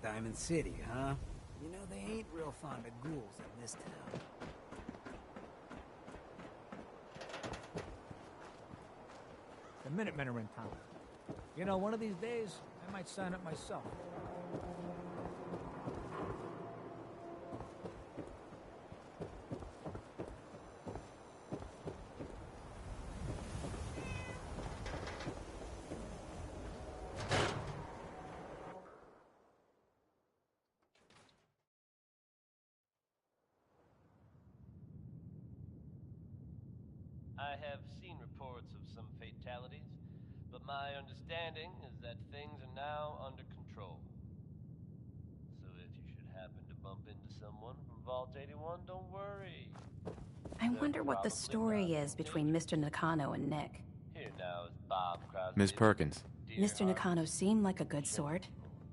Diamond City, huh? You know, they ain't real fond of ghouls in this town. The Minutemen are in town. You know, one of these days, I might sign up myself. I have seen reports of some fatalities, but my understanding is that things are now under control. So if you should happen to bump into someone from Vault 81, don't worry. I They're wonder what the probably story not is in between danger. Mr. Nakano and Nick. Here now is Bob Crosby. Miss Perkins. Mr. Nakano seemed like a good sort,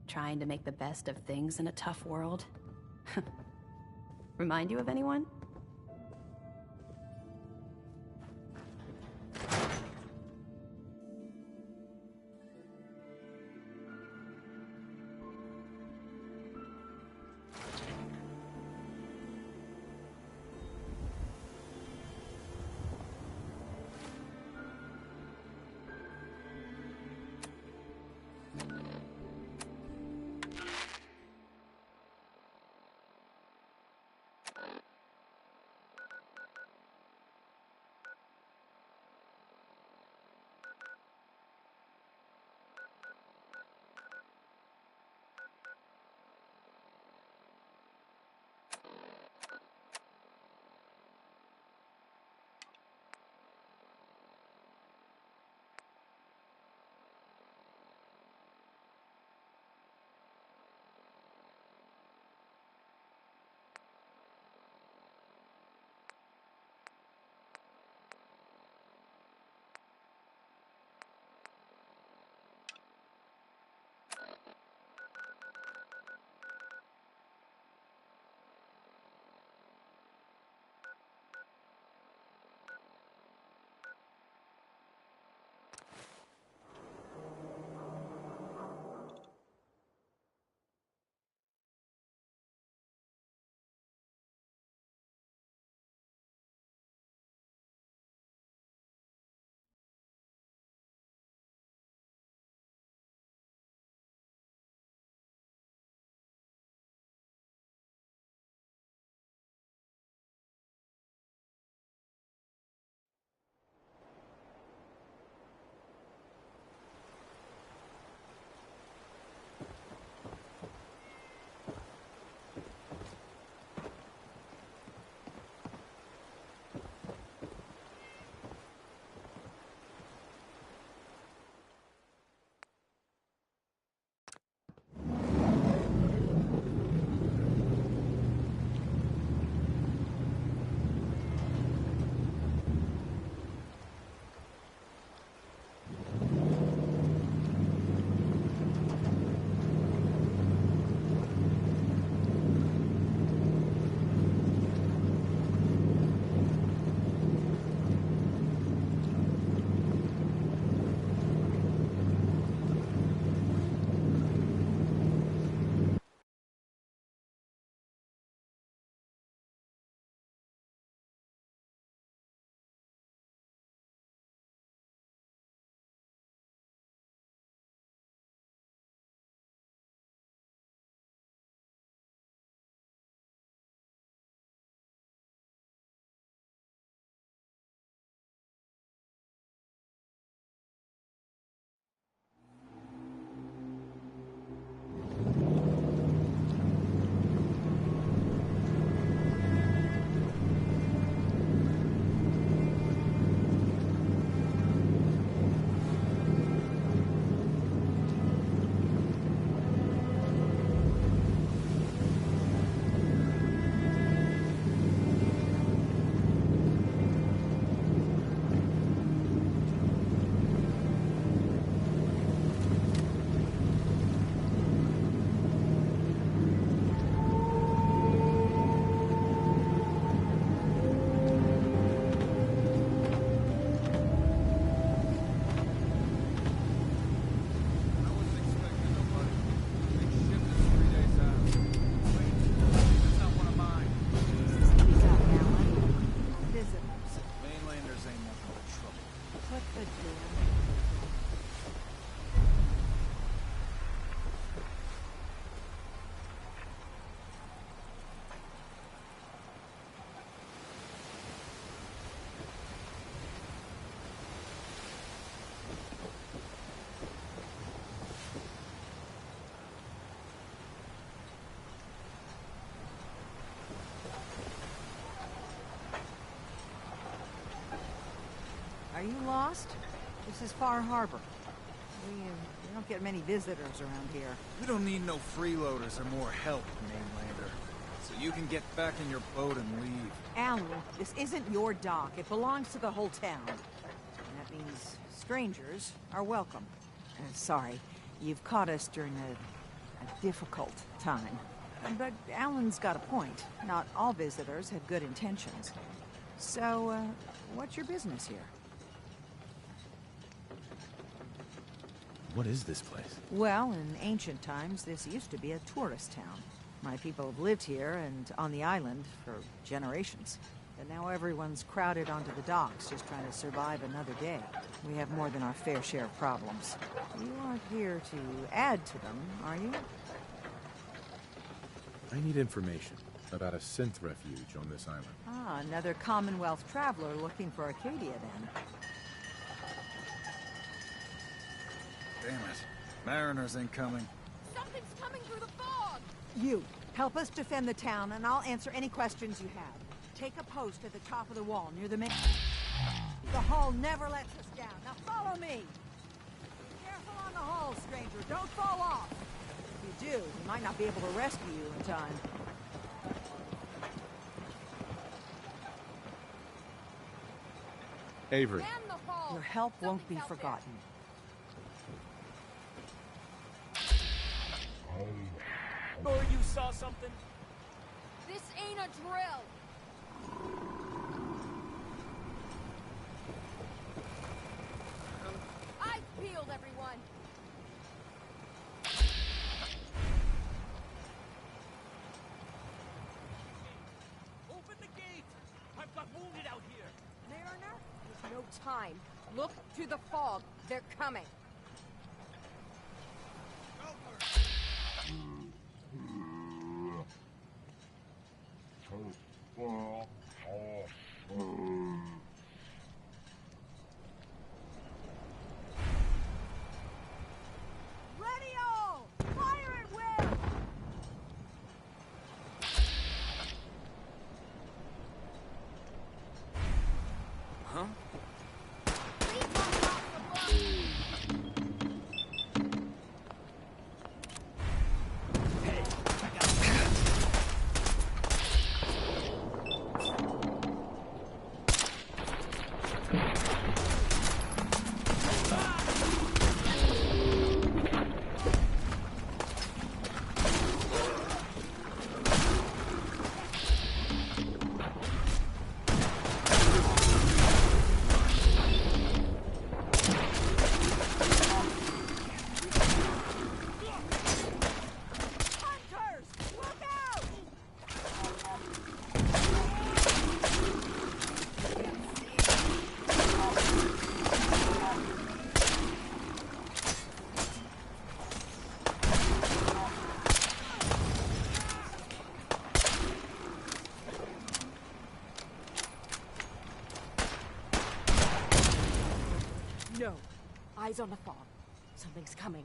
trying to make the best of things in a tough world. Remind you of anyone? Good man. Are you lost? This is Far Harbor. We don't get many visitors around here. We don't need no freeloaders or more help, mainlander. So you can get back in your boat and leave. Alan, this isn't your dock. It belongs to the whole town. And that means strangers are welcome. Sorry, you've caught us during a difficult time. But Alan's got a point. Not all visitors have good intentions. So, what's your business here? What is this place? Well, in ancient times, this used to be a tourist town. My people have lived here and on the island for generations. But now everyone's crowded onto the docks, just trying to survive another day. We have more than our fair share of problems. You aren't here to add to them, are you? I need information about a synth refuge on this island. Ah, another Commonwealth traveler looking for Acadia, then. Damn it. Mariners incoming. Something's coming through the fog! You, help us defend the town, and I'll answer any questions you have. Take a post at the top of the wall, near the main... The hull never lets us down. Now follow me! Careful on the hull, stranger. Don't fall off! If you do, we might not be able to rescue you in time. Avery. Man the hull! Your help won't be Something's out there. forgotten. Or you saw something? This ain't a drill! I've peeled everyone! Open the gate! I've got wounded out here! Mariner, there's no time. Look to the fog. They're coming. Ready all! Fire at will! Huh? Leave my house alone! Hunters! Look out! No. Eyes on the fog. Something's coming.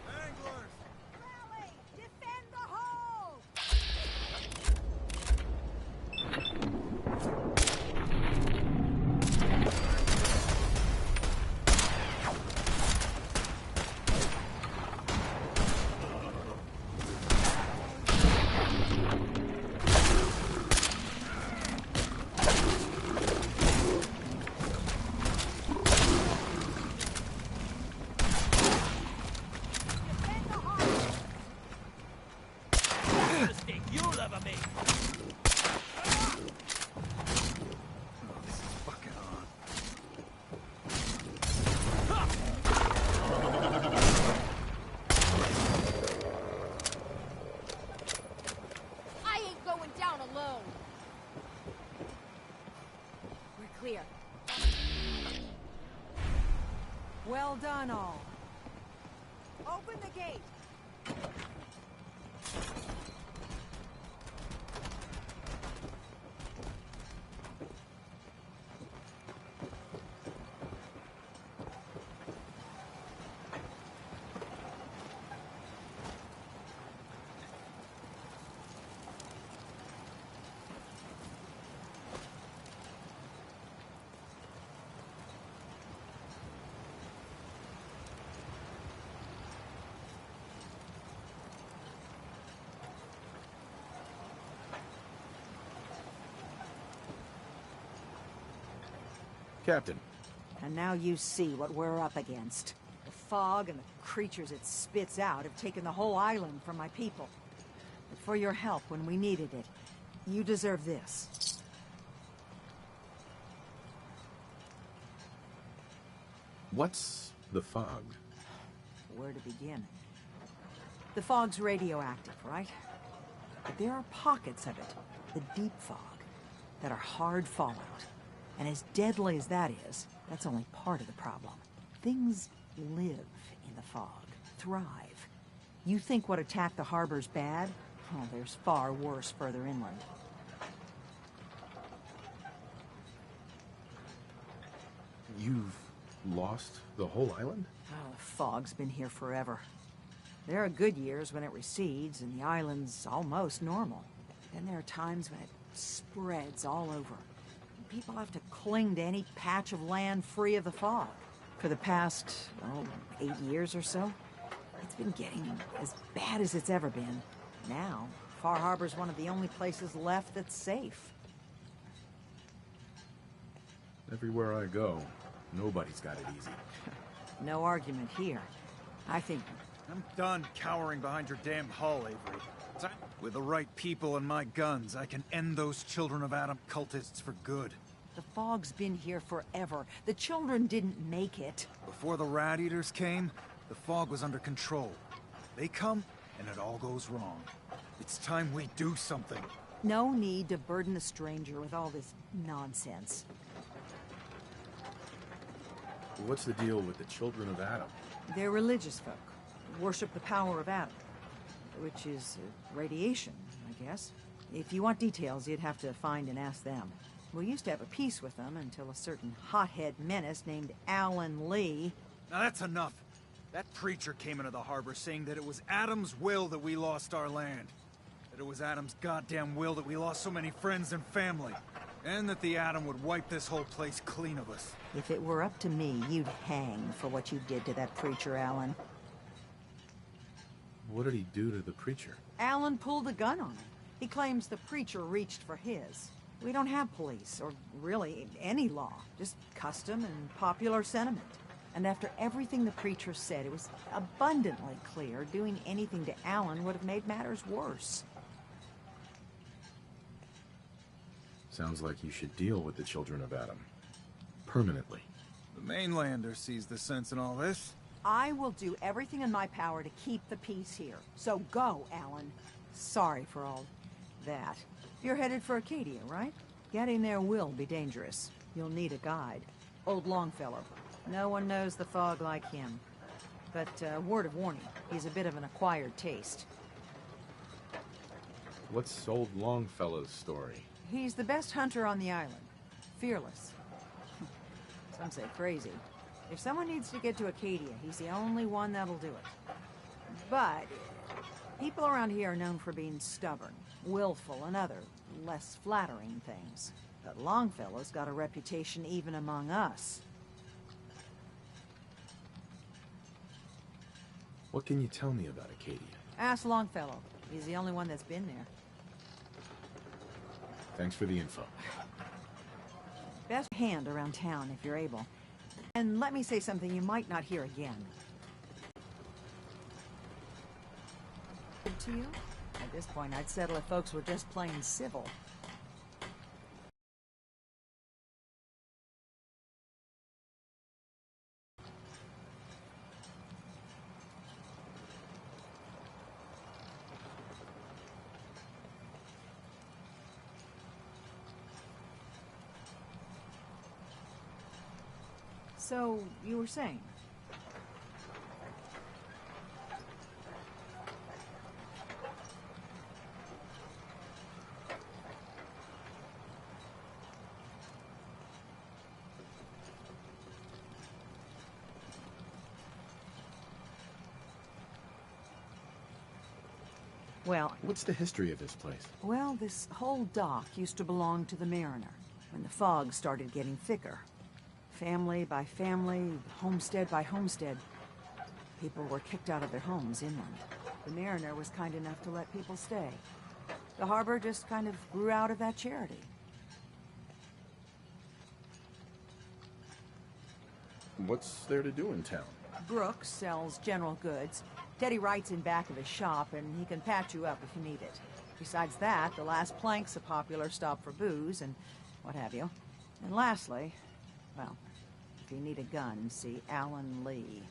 Anglers! Rally! Defend the hull! Defend the hull! Mistake you'll ever make! Oh, this is fucking on. Well done, all. Open the gate! Captain, And now you see what we're up against. The fog and the creatures it spits out have taken the whole island from my people. But for your help when we needed it, you deserve this. what's the fog? Where to begin? The fog's radioactive, right? But there are pockets of it, the deep fog, that are hard fallout. And as deadly as that is, that's only part of the problem. Things live in the fog, thrive. You think what attacked the harbor's bad? Oh, there's far worse further inland. You've lost the whole island? Oh, the fog's been here forever. There are good years when it recedes and the island's almost normal. Then there are times when it spreads all over. People have to cling to any patch of land free of the fog. For the past, 8 years or so, it's been getting as bad as it's ever been. Now, Far Harbor's one of the only places left that's safe. Everywhere I go, nobody's got it easy. No argument here. I think... I'm done cowering behind your damn hull, Avery. With the right people and my guns, I can end those Children of Adam cultists for good. The fog's been here forever. The children didn't make it. Before the Rat Eaters came, the fog was under control. They come, and it all goes wrong. It's time we do something. No need to burden the stranger with all this nonsense. What's the deal with the Children of Adam? They're religious folk. Worship the power of Adam. Which is radiation, I guess. If you want details, you'd have to find and ask them. We used to have a peace with them until a certain hothead menace named Alan Lee... Now that's enough. That preacher came into the harbor saying that it was Adam's will that we lost our land. That it was Adam's goddamn will that we lost so many friends and family. And that the Atom would wipe this whole place clean of us. If it were up to me, you'd hang for what you did to that preacher, Alan. What did he do to the preacher? Alan pulled a gun on him. He claims the preacher reached for his. We don't have police, or really any law. Just custom and popular sentiment. And after everything the preacher said, it was abundantly clear doing anything to Alan would have made matters worse. Sounds like you should deal with the Children of Adam. Permanently. The mainlander sees the sense in all this. I will do everything in my power to keep the peace here. So go, Alan. Sorry for all that. You're headed for Acadia, right? Getting there will be dangerous. You'll need a guide. Old Longfellow. No one knows the fog like him. But, word of warning, he's a bit of an acquired taste. What's old Longfellow's story? He's the best hunter on the island. Fearless. Some say crazy. If someone needs to get to Acadia, he's the only one that'll do it. But people around here are known for being stubborn, willful, and other, less flattering things. But Longfellow's got a reputation even among us. What can you tell me about Acadia? Ask Longfellow. He's the only one that's been there. Thanks for the info. Best hand around town if you're able. And let me say something you might not hear again. To you? At this point, I'd settle if folks were just plain civil. So, you were saying? Well, What's the history of this place? well, this whole dock used to belong to the Mariner, when the fog started getting thicker. Family by family, homestead by homestead, people were kicked out of their homes inland. The Mariner was kind enough to let people stay. The harbor just kind of grew out of that charity. What's there to do in town? Brooks sells general goods. Teddy Wright's in back of his shop, and he can patch you up if you need it. Besides that, the Last Plank's a popular stop for booze and what have you. And lastly, well, if you need a gun, see Alan Lee.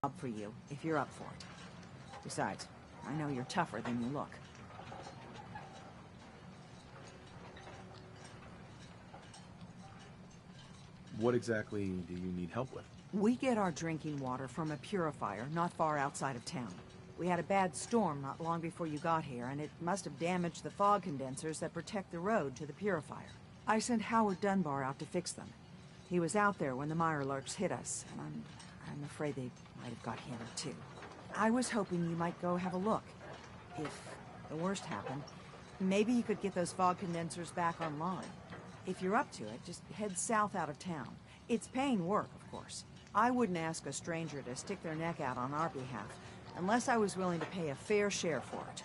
Job for you, if you're up for it. Besides, I know you're tougher than you look. What exactly do you need help with? We get our drinking water from a purifier not far outside of town. We had a bad storm not long before you got here, and it must have damaged the fog condensers that protect the road to the purifier. I sent Howard Dunbar out to fix them. He was out there when the Mirelurks hit us, and I'm afraid they might have got hammered too. I was hoping you might go have a look. If the worst happened, maybe you could get those fog condensers back online. If you're up to it, just head south out of town. It's paying work, of course. I wouldn't ask a stranger to stick their neck out on our behalf, unless I was willing to pay a fair share for it.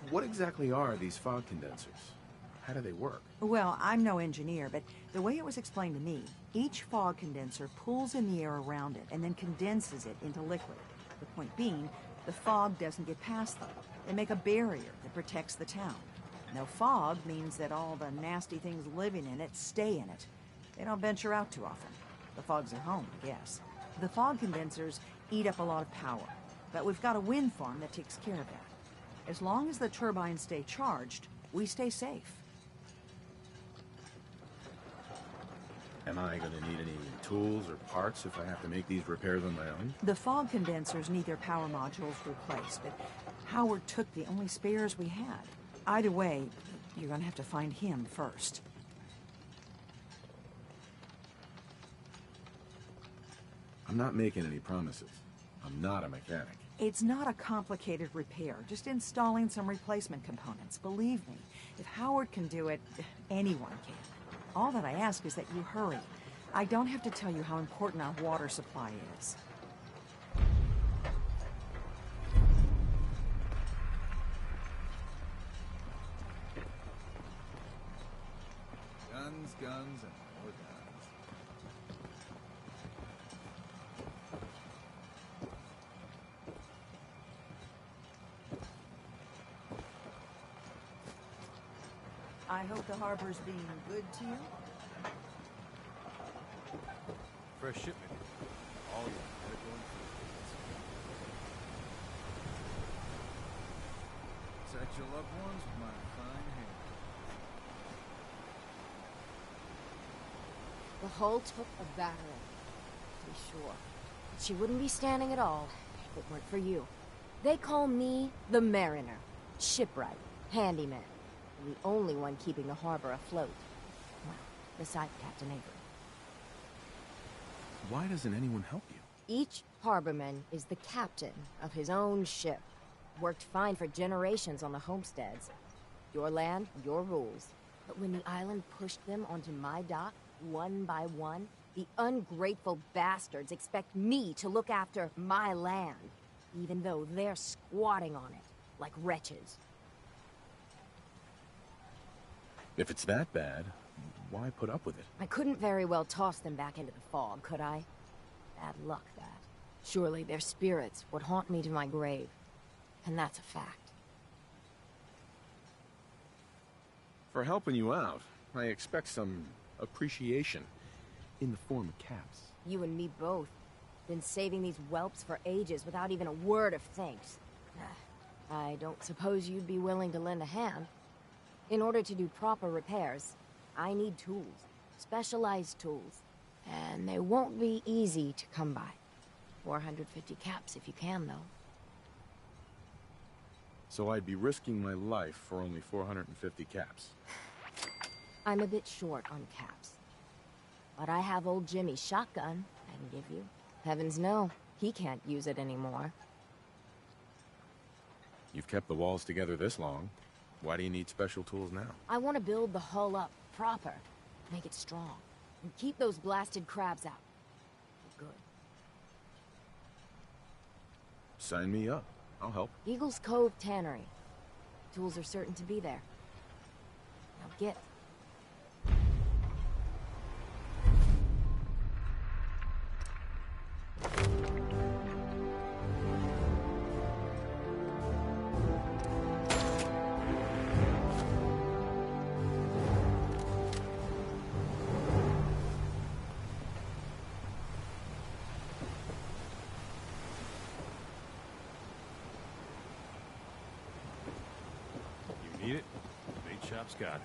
What exactly are these fog condensers? How do they work? Well, I'm no engineer, but the way it was explained to me, each fog condenser pulls in the air around it and then condenses it into liquid. The point being, the fog doesn't get past them. They make a barrier that protects the town. No fog means that all the nasty things living in it stay in it. They don't venture out too often. The fog's their home, I guess. The fog condensers eat up a lot of power, but we've got a wind farm that takes care of that. As long as the turbines stay charged, we stay safe. Am I going to need any tools or parts if I have to make these repairs on my own? The fog condensers need their power modules replaced, but Howard took the only spares we had. Either way, you're gonna have to find him first. I'm not making any promises. I'm not a mechanic. It's not a complicated repair, just installing some replacement components. Believe me, if Howard can do it, anyone can. All that I ask is that you hurry. I don't have to tell you how important our water supply is. Guns, and more guns. I hope the harbor's being good to you. Fresh shipment. All you medical and food. Protect your loved ones with my fine hand. The hull took a battering, to be sure. But she wouldn't be standing at all if it weren't for you. They call me the Mariner. Shipwright. Handyman. The only one keeping the harbor afloat. Well, besides Captain Avery. Why doesn't anyone help you? Each harborman is the captain of his own ship. Worked fine for generations on the homesteads. Your land, your rules. But when the island pushed them onto my dock, one by one, the ungrateful bastards expect me to look after my land, even though they're squatting on it, like wretches. If it's that bad, why put up with it? I couldn't very well toss them back into the fog, could I? Bad luck, that. Surely their spirits would haunt me to my grave. And that's a fact. For helping you out, I expect some appreciation in the form of caps. You and me both. Been saving these whelps for ages without even a word of thanks. I don't suppose you'd be willing to lend a hand. In order to do proper repairs, I need tools. Specialized tools. And they won't be easy to come by. 450 caps if you can, though. So I'd be risking my life for only 450 caps. I'm a bit short on caps. But I have old Jimmy's shotgun I can give you. Heavens no, He can't use it anymore. You've kept the walls together this long. Why do you need special tools now? I want to build the hull up proper, make it strong, and keep those blasted crabs out. Good. Sign me up. I'll help. Eagle's Cove Tannery. Tools are certain to be there. Now get. You need it? Bait shop's got it.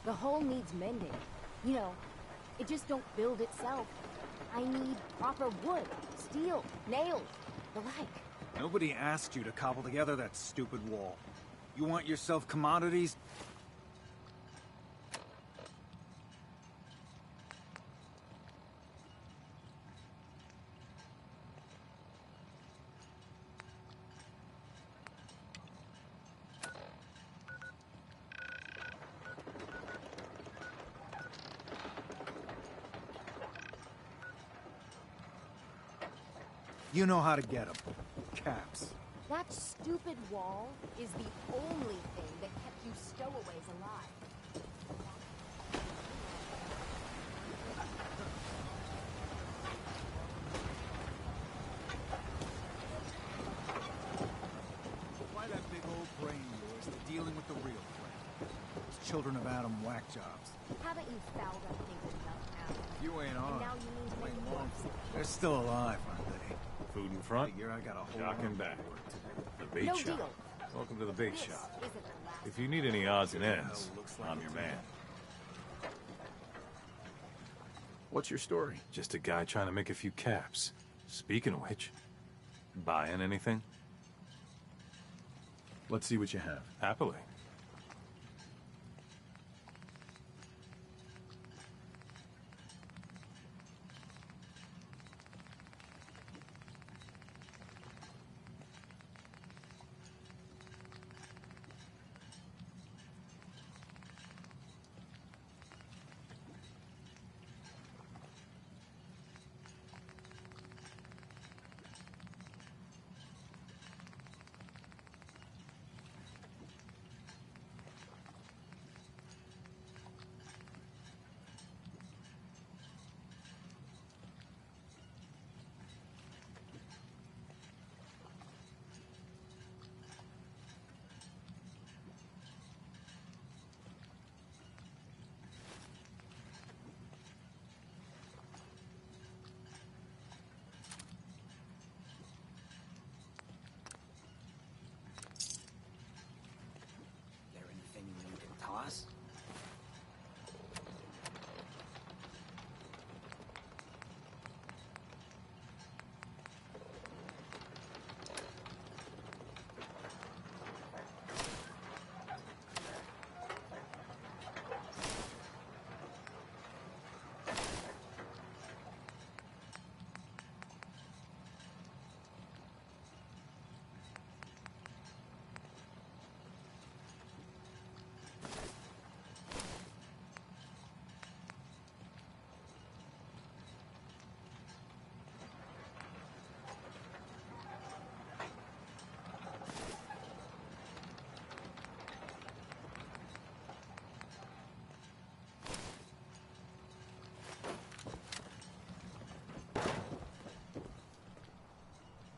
The hull needs mending. You know, it just don't build itself. I need proper wood, steel, nails, the like. Nobody asked you to cobble together that stupid wall. You want yourself commodities? You know how to get them. Caps. That stupid wall is the only thing that kept you stowaways alive. Why that big old brain of yours is dealing with the real threat? Those children of Adam whack jobs. Haven't you fouled up things enough now? You ain't on. And now you mean to make Ain't more? long for it. They're still alive, aren't they? Food in front, Figure I got a whole jock lot in of back. work to do. The bait No shop. deal. Welcome to the bait This shop. isn't the last. If you need any odds and ends, looks like I'm a your deal. man. What's your story? Just a guy trying to make a few caps. Speaking of which, buying anything? Let's see what you have. Happily. There anything you can toss?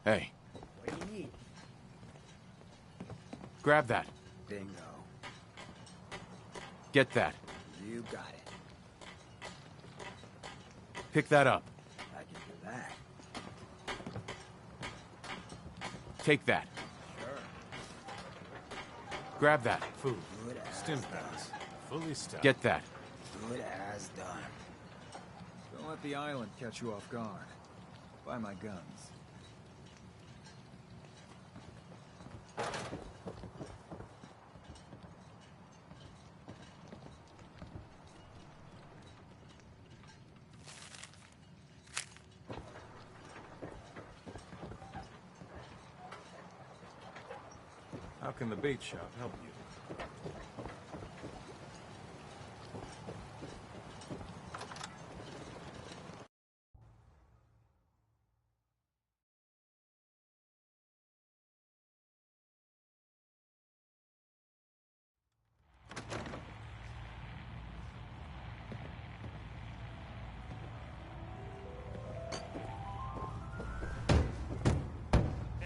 Hey, What do you need? grab that. Bingo. Get that. You got it. Pick that up. I can do that. Take that. Sure. Grab that. Food. Good as Stim done. packs. Fully stocked. Get that. Good as done. Don't let the island catch you off guard. Buy my guns. can the bait shop help you?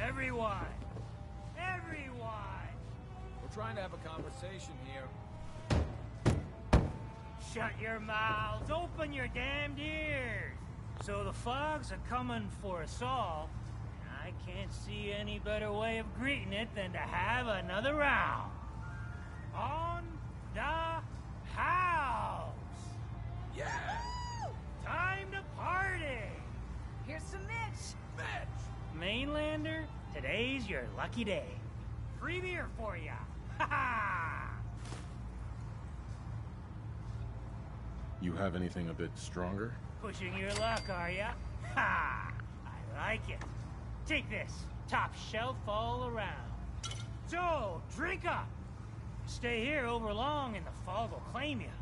Everyone! Everyone! We're trying to have a conversation here. Shut your mouths! Open your damned ears! So the fogs are coming for us all, and I can't see any better way of greeting it than to have another round. On the house! Yeah! Time to party! Here's some Mitch. Mainlander, today's your lucky day. Free beer for ya! Ha ha! You have anything a bit stronger? Pushing your luck, are ya? Ha! I like it. Take this, top shelf all around. So, drink up! Stay here over long and the fog will claim you.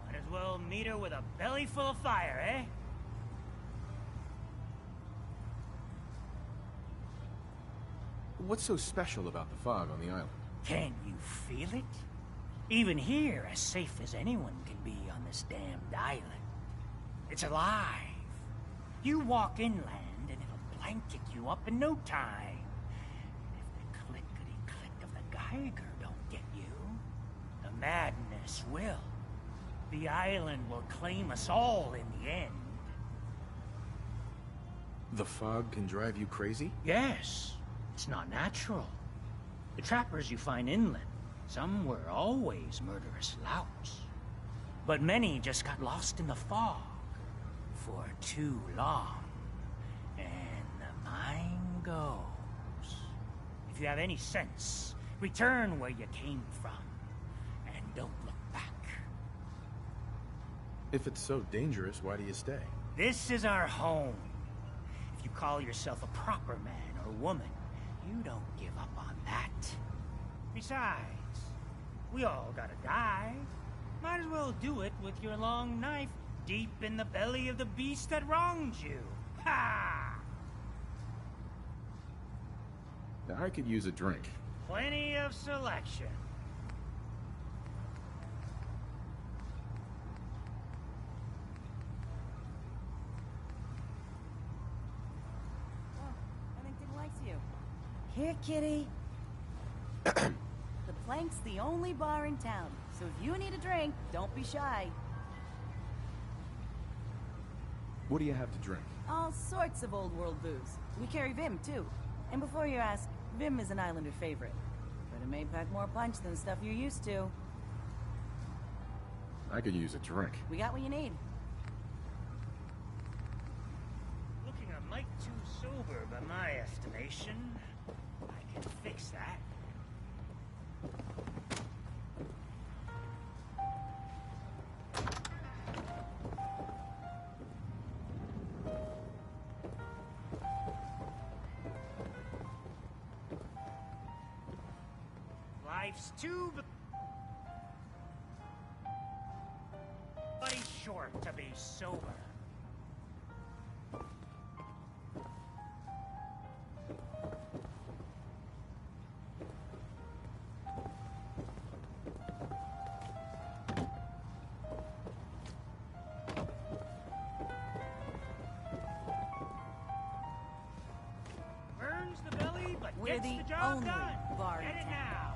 Might as well meet her with a belly full of fire, eh? What's so special about the fog on the island? Can you feel it? Even here, as safe as anyone can be on this damned island. It's alive. You walk inland and it'll blanket you up in no time. And if the clickety-click of the Geiger don't get you, the madness will. The island will claim us all in the end. The fog can drive you crazy? Yes. It's not natural. The trappers you find inland, some were always murderous louts. But many just got lost in the fog for too long. And the mind goes. If you have any sense, return where you came from. And don't look back. If it's so dangerous, why do you stay? This is our home. If you call yourself a proper man or woman, you don't give up on that. Besides, we all gotta die. Might as well do it with your long knife deep in the belly of the beast that wronged you. Ha! I could use a drink. Plenty of selection. Pennington likes you. Here, kitty. The Plank's the only bar in town, so if you need a drink, don't be shy. What do you have to drink? All sorts of old world booze. We carry Vim, too. And before you ask, Vim is an Islander favorite. But it may pack more punch than the stuff you're used to. I could use a drink. We got what you need. Looking a mite too sober by my estimation. I can fix that. Life's too bloody short to be sober. Burns the belly, but We're gets the the job only done. bar in Get it town. now.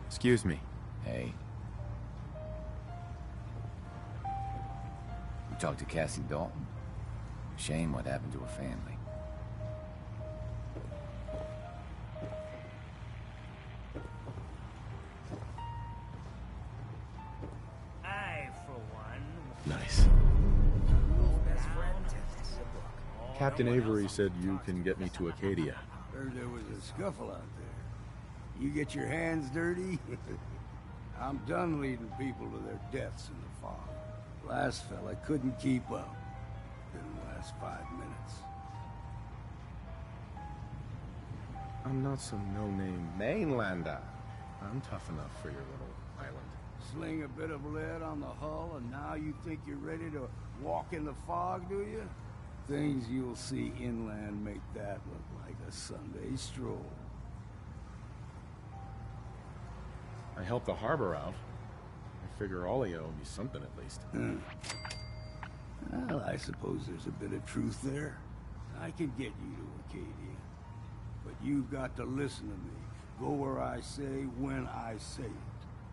Excuse me. Hey. You talked to Cassie Dalton? Shame what happened to her family. I, for one... Nice. Best friend texts a book. Captain Avery said you can get me to Acadia. Heard there was a scuffle out there. You get your hands dirty? I'm done leading people to their deaths in the fog. Last fella couldn't keep up. Didn't last 5 minutes. I'm not some no-name mainlander. I'm tough enough for your little island. Sling a bit of lead on the hull, and now you think you're ready to walk in the fog, do you? Things you'll see inland make that look like a Sunday stroll. I helped the harbor out. I figure all of you owe me something at least. Well, I suppose there's a bit of truth there. I can get you to Acadia. But you've got to listen to me. Go where I say, when I say it.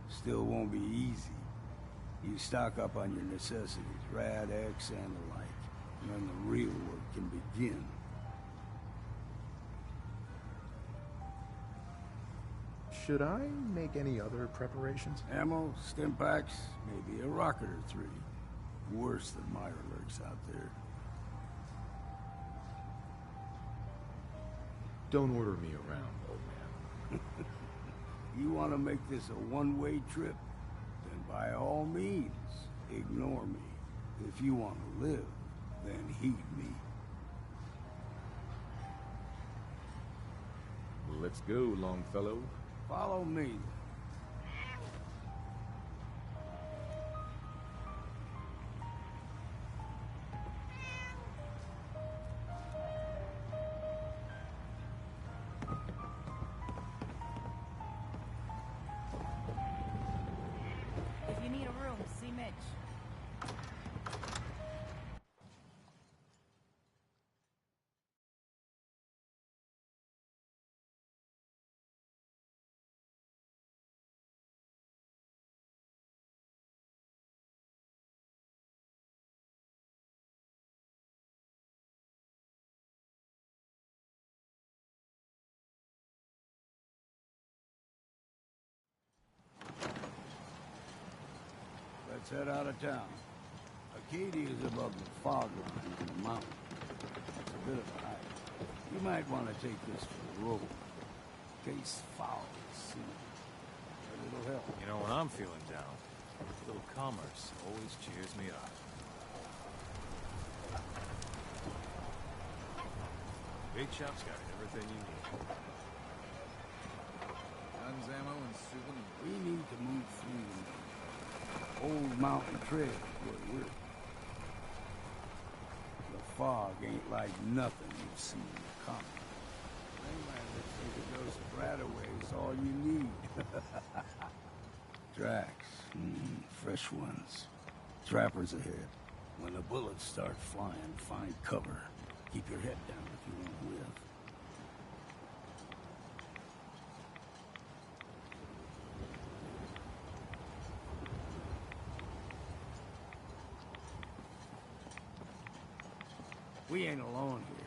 Still won't be easy. You stock up on your necessities, Rad X and the like. And then the real work can begin. Should I make any other preparations? Ammo, stim packs, maybe a rocket or 3. Worse than Myra lurks out there. Don't order me around, old man. You want to make this a one-way trip? Then by all means, ignore me. If you want to live, then heed me. Let's go, Longfellow. Follow me. If you need a room, see Mitch. Let's head out of town. Acadia is above the fog line in the mountain. It's a bit of a hike. You might want to take this for the road. In case foul is seen. But it'll help. You know, when I'm feeling down, a little commerce always cheers me up. Big shop's got everything you need. Guns, ammo, and souvenirs. We need to move through Old Mountain Trail where we're. The fog ain't like nothing you've seen in the comic. Mainlanders think a dose of Bradaway's all you need. Tracks. Fresh ones. Trappers ahead. When the bullets start flying, find cover. Keep your head down if you want to live. We ain't alone here.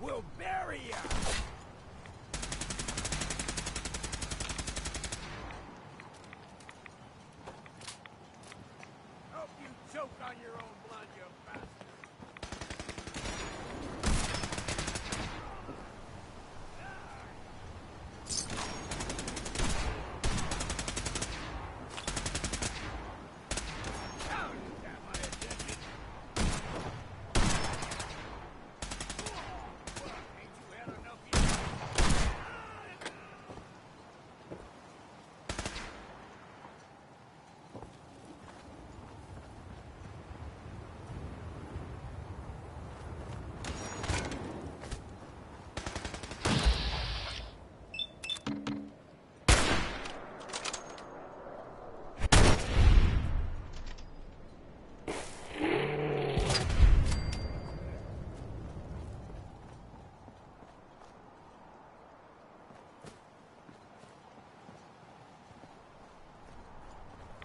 We'll bury you! Hope you choke on your own blood, you bastard!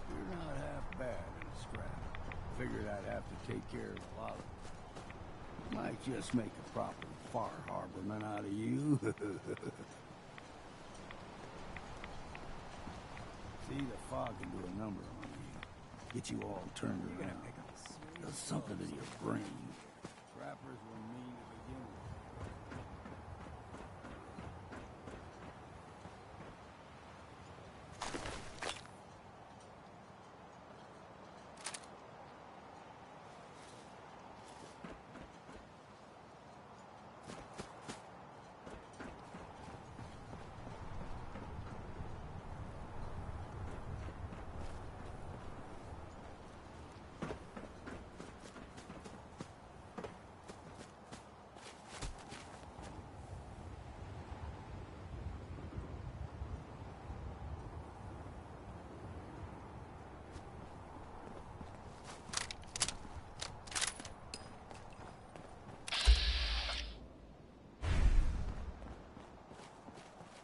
You're not half bad in a scrap. Figured I'd have to take care of a lot of them. Might just make a proper far harborman out of you. See, the fog can do a number on you. Get you all turned around. Does something to your brain. Trappers were mean to begin with.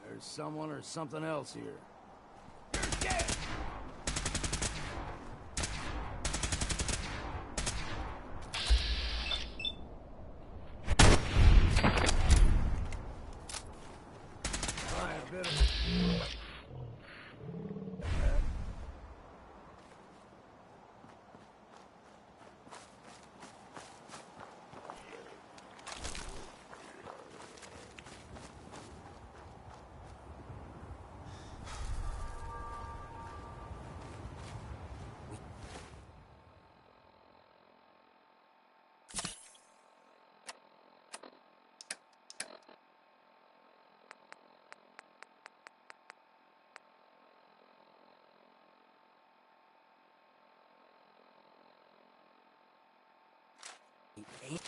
There's someone or something else here. You're dead! Try a bit of it.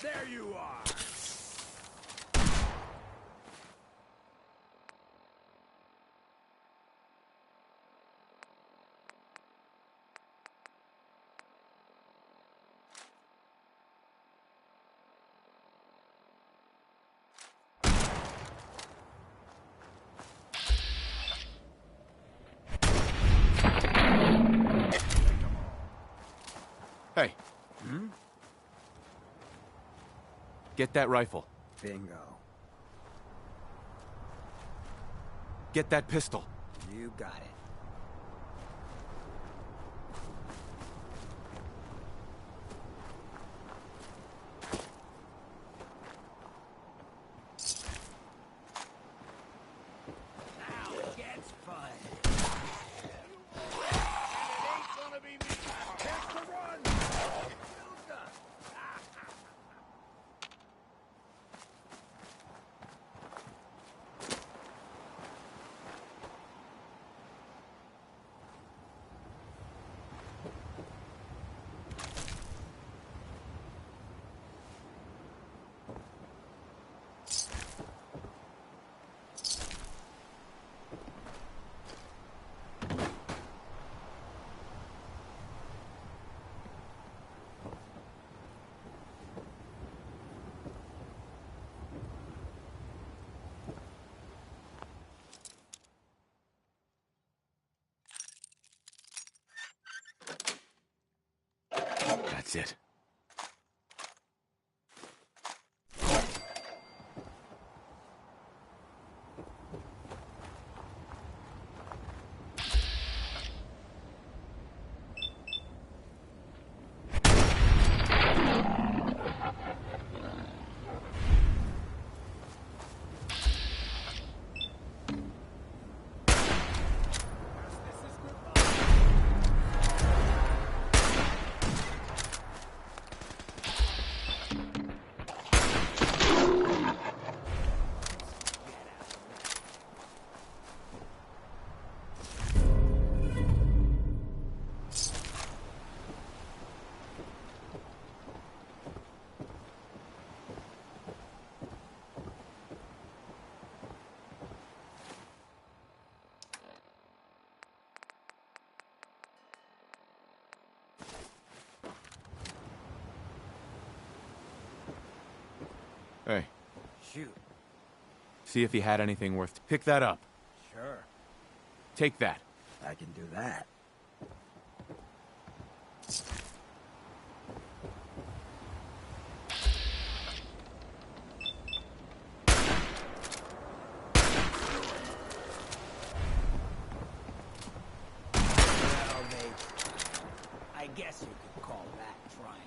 There you are! Hey. Get that rifle. Bingo. Get that pistol. You got it. Now it gets fun. It ain't gonna be me. Here's the run. Well done. That's it. Shoot. See if he had anything worth... Pick that up. Sure. Take that. I can do that. Well, I guess you could call that trying.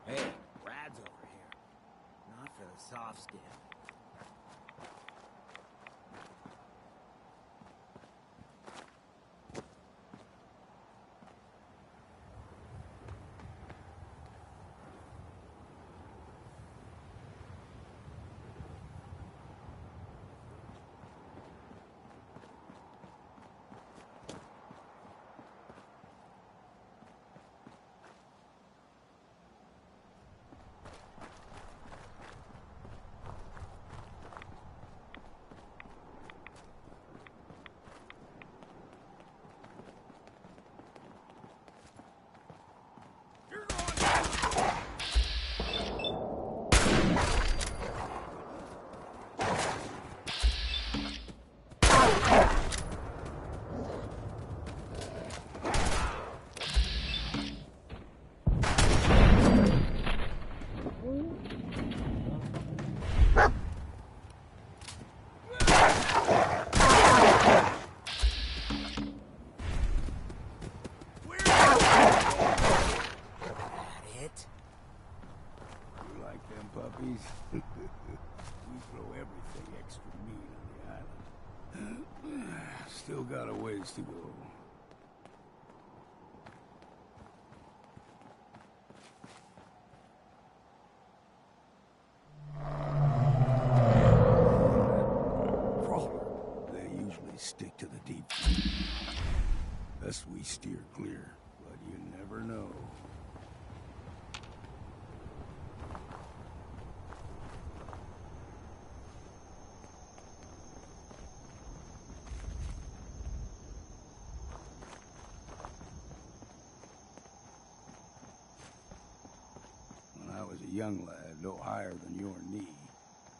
Hey, Brad's over here. Not for the soft skin. We throw everything extra mean on the island. Still got a ways to go. They usually stick to the deep. Best we steer clear, but you never know. When I was a young lad, no higher than your knee,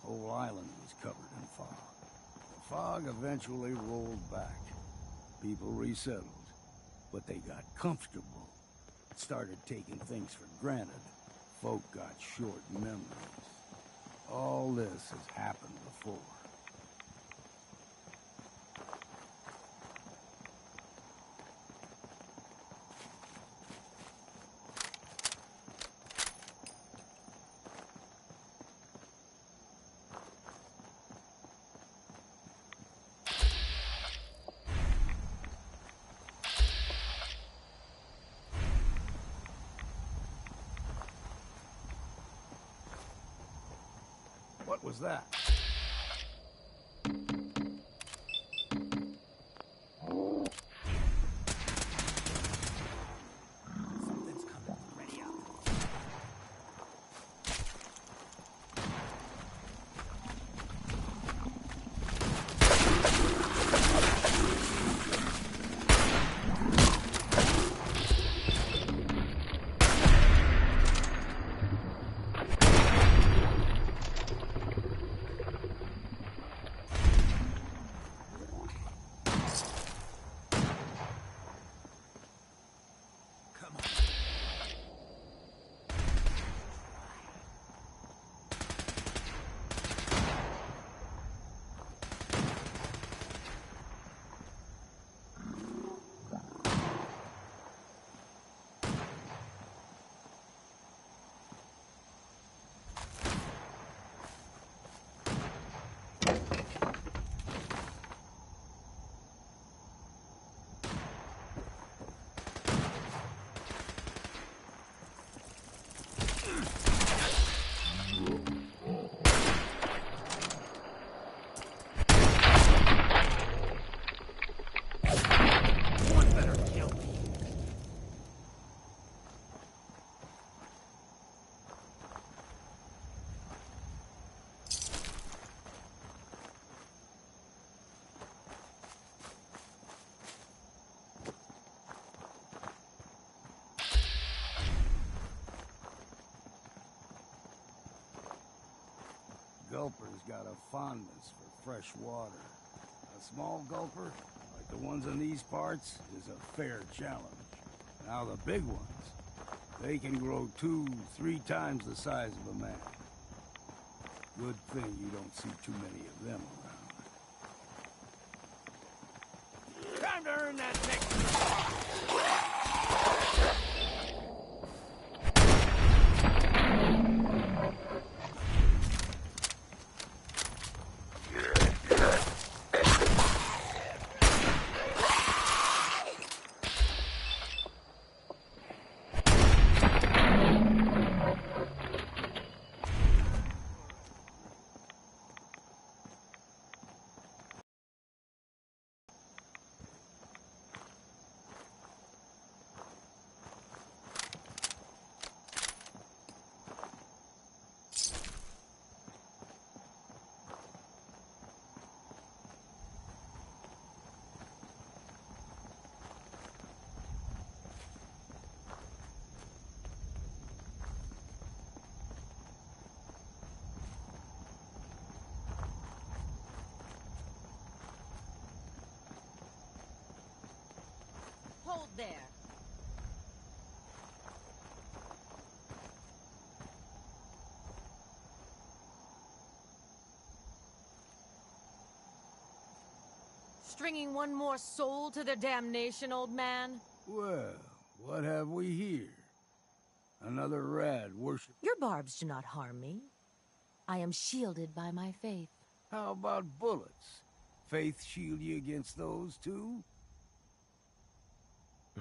the whole island was covered in fog. The fog eventually rolled back. People resettled, but they got comfortable. Started taking things for granted. Folk got short memories. All this has happened before. What was that? Something's coming. Ready up. Gulper's got a fondness for fresh water. A small gulper, like the ones in these parts, is a fair challenge. Now the big ones, they can grow 2-3 times the size of a man. Good thing you don't see too many of them around. Time to earn that next. Hold there. Stringing one more soul to their damnation, old man? Well, what have we here? Another rad worship. Your barbs do not harm me. I am shielded by my faith. How about bullets? Faith shield you against those too?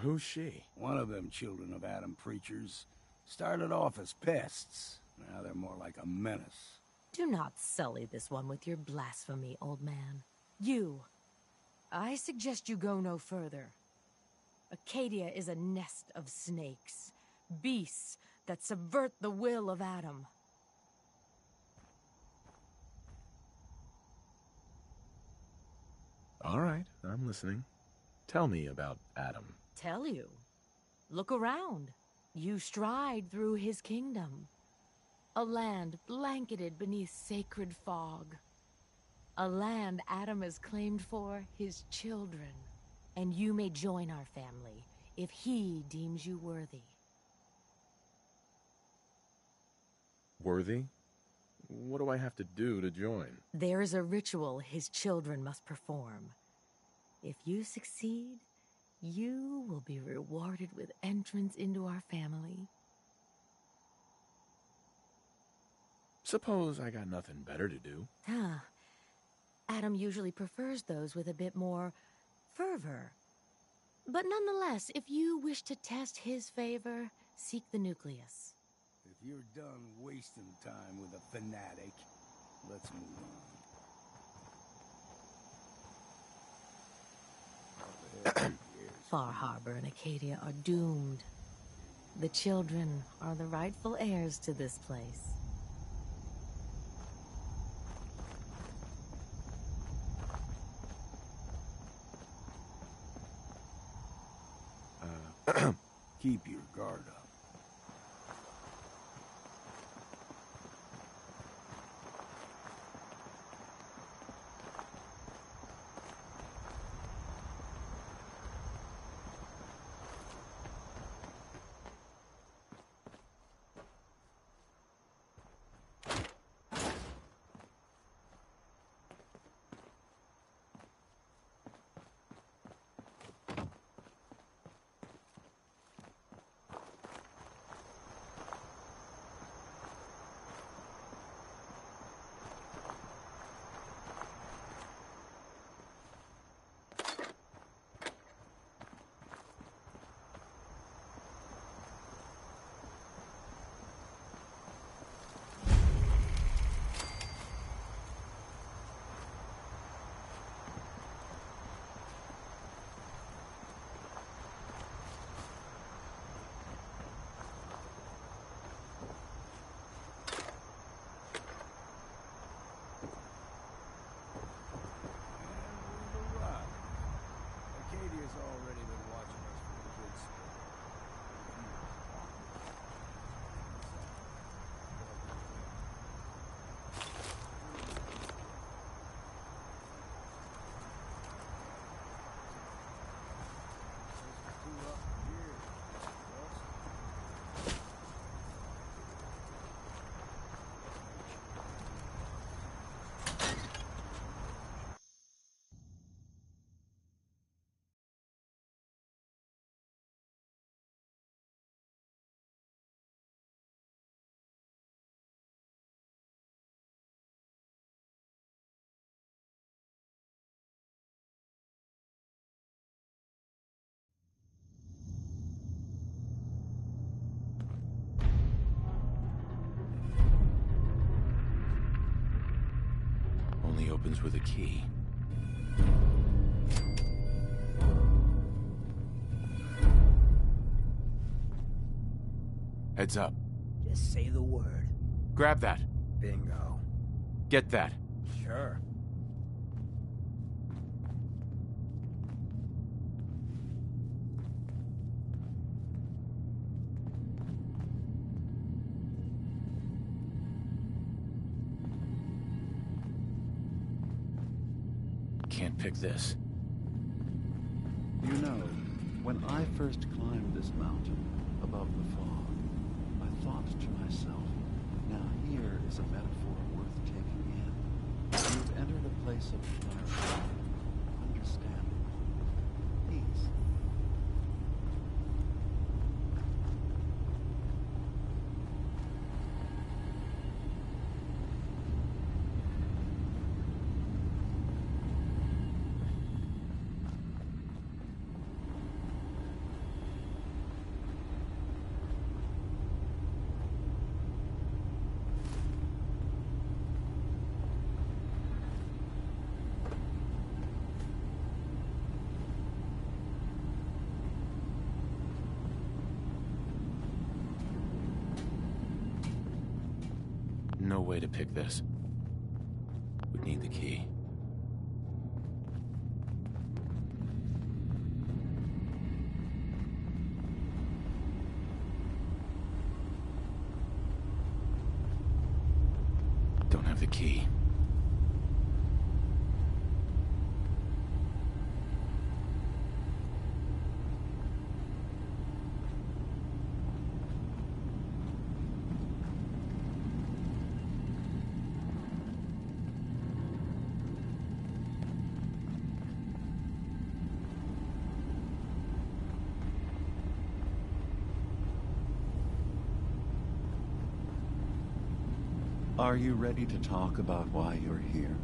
Who's she? One of them children of Adam preachers. Started off as pests. Now they're more like a menace. Do not sully this one with your blasphemy, old man. You. I suggest you go no further. Acadia is a nest of snakes. Beasts that subvert the will of Adam. All right, I'm listening. Tell me about Adam. Tell you. Look around. You stride through his kingdom. A land blanketed beneath sacred fog. A land Adam has claimed for his children. And you may join our family if he deems you worthy. Worthy? What do I have to do to join? There is a ritual his children must perform. If you succeed, you will be rewarded with entrance into our family. Suppose I got nothing better to do. Adam usually prefers those with a bit more fervor. But nonetheless, if you wish to test his favor, seek the nucleus. If you're done wasting time with a fanatic, Let's move on. Far Harbor and Acadia are doomed. The children are the rightful heirs to this place. Keep your guard up. Acadia's already been watching us for a good spell. Only opens with a key. Heads up. Just say the word. Grab that. Bingo. Get that. Sure. Can't pick this. You know, when I first climbed this mountain above the fog, I thought to myself, now here is a metaphor worth taking in. You've entered a place of clarity, understanding, peace. No way to pick this. Would need the key. Don't have the key. Are you ready to talk about why you're here?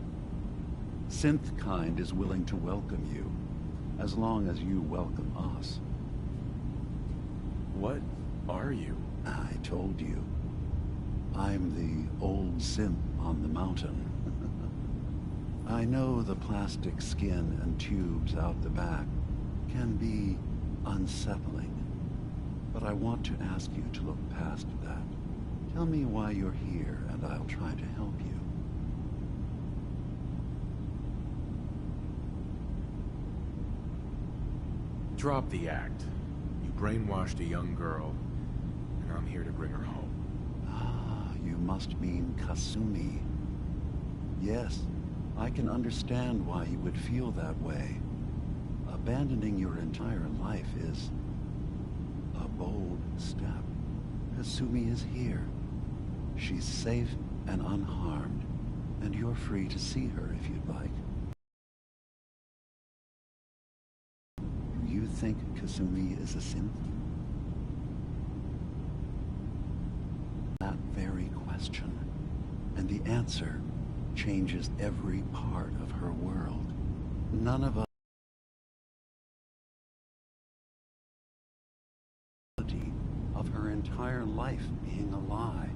Synthkind is willing to welcome you, as long as you welcome us. What are you? I told you. I'm the old synth on the mountain. I know the plastic skin and tubes out the back can be unsettling, but I want to ask you to look past that. Tell me why you're here, and I'll try to help you. Drop the act. You brainwashed a young girl, and I'm here to bring her home. Ah, you must mean Kasumi. Yes, I can understand why you would feel that way. Abandoning your entire life is a bold step. Kasumi is here. She's safe and unharmed, and you're free to see her if you'd like. Do you think Kasumi is a synth? That very question, and the answer changes every part of her world. None of us of her entire life being a lie,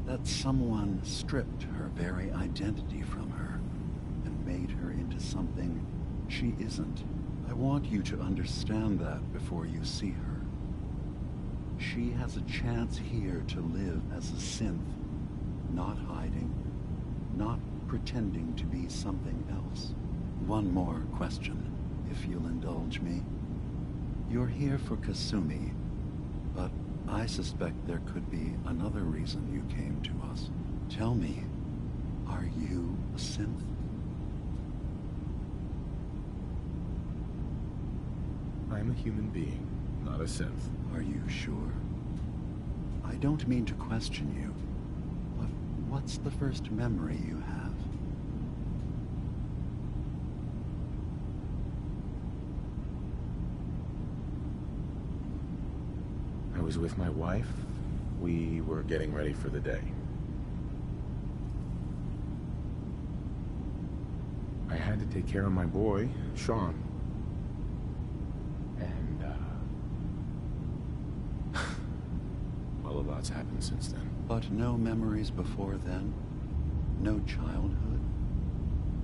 that someone stripped her very identity from her and made her into something she isn't. I want you to understand that before you see her. She has a chance here to live as a synth, not hiding, not pretending to be something else. One more question, if you'll indulge me. You're here for Kasumi, but I suspect there could be another reason you came to us. Tell me, are you a synth? I'm a human being, not a synth. Are you sure? I don't mean to question you, but what's the first memory you have? I was with my wife. We were getting ready for the day. I had to take care of my boy, Sean. And, well, a lot's happened since then. But no memories before then? No childhood?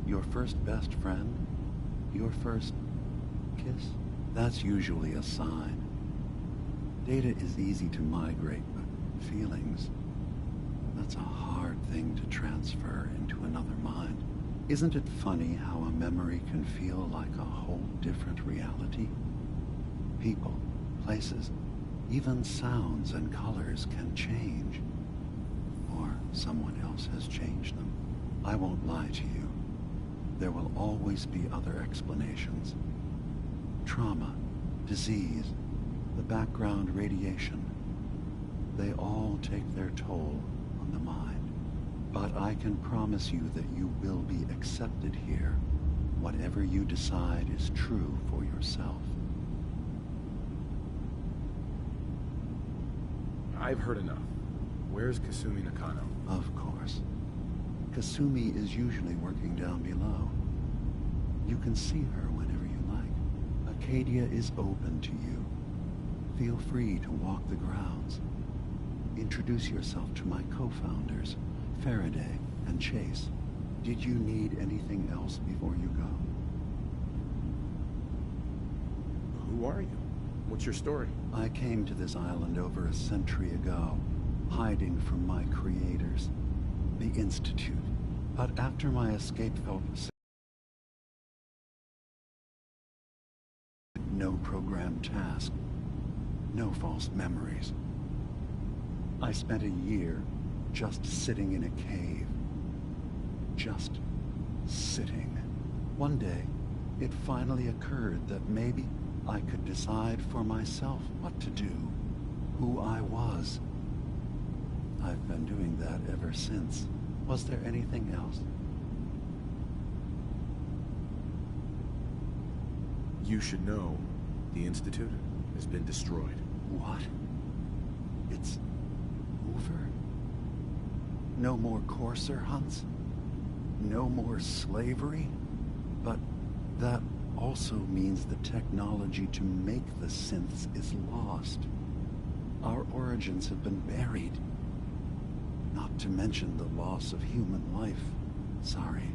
Your first best friend? Your first kiss? That's usually a sign. Data is easy to migrate, but feelings, that's a hard thing to transfer into another mind. Isn't it funny how a memory can feel like a whole different reality? People, places, even sounds and colors can change. Or someone else has changed them. I won't lie to you. There will always be other explanations. Trauma, disease, the background radiation, they all take their toll on the mind. But I can promise you that you will be accepted here. Whatever you decide is true for yourself. I've heard enough. Where's Kasumi Nakano? Of course. Kasumi is usually working down below. You can see her whenever you like. Acadia is open to you. Feel free to walk the grounds. Introduce yourself to my co-founders, Faraday and Chase. Did you need anything else before you go? Who are you? What's your story? I came to this island over a century ago, hiding from my creators, the Institute. But after my escape felt no programmed task, no false memories. I spent a year just sitting in a cave. Just sitting. One day, it finally occurred that maybe I could decide for myself what to do, who I was. I've been doing that ever since. Was there anything else? You should know, the Institute has been destroyed. What? It's over? No more courser hunts? No more slavery? But that also means the technology to make the synths is lost. Our origins have been buried. Not to mention the loss of human life. Sorry.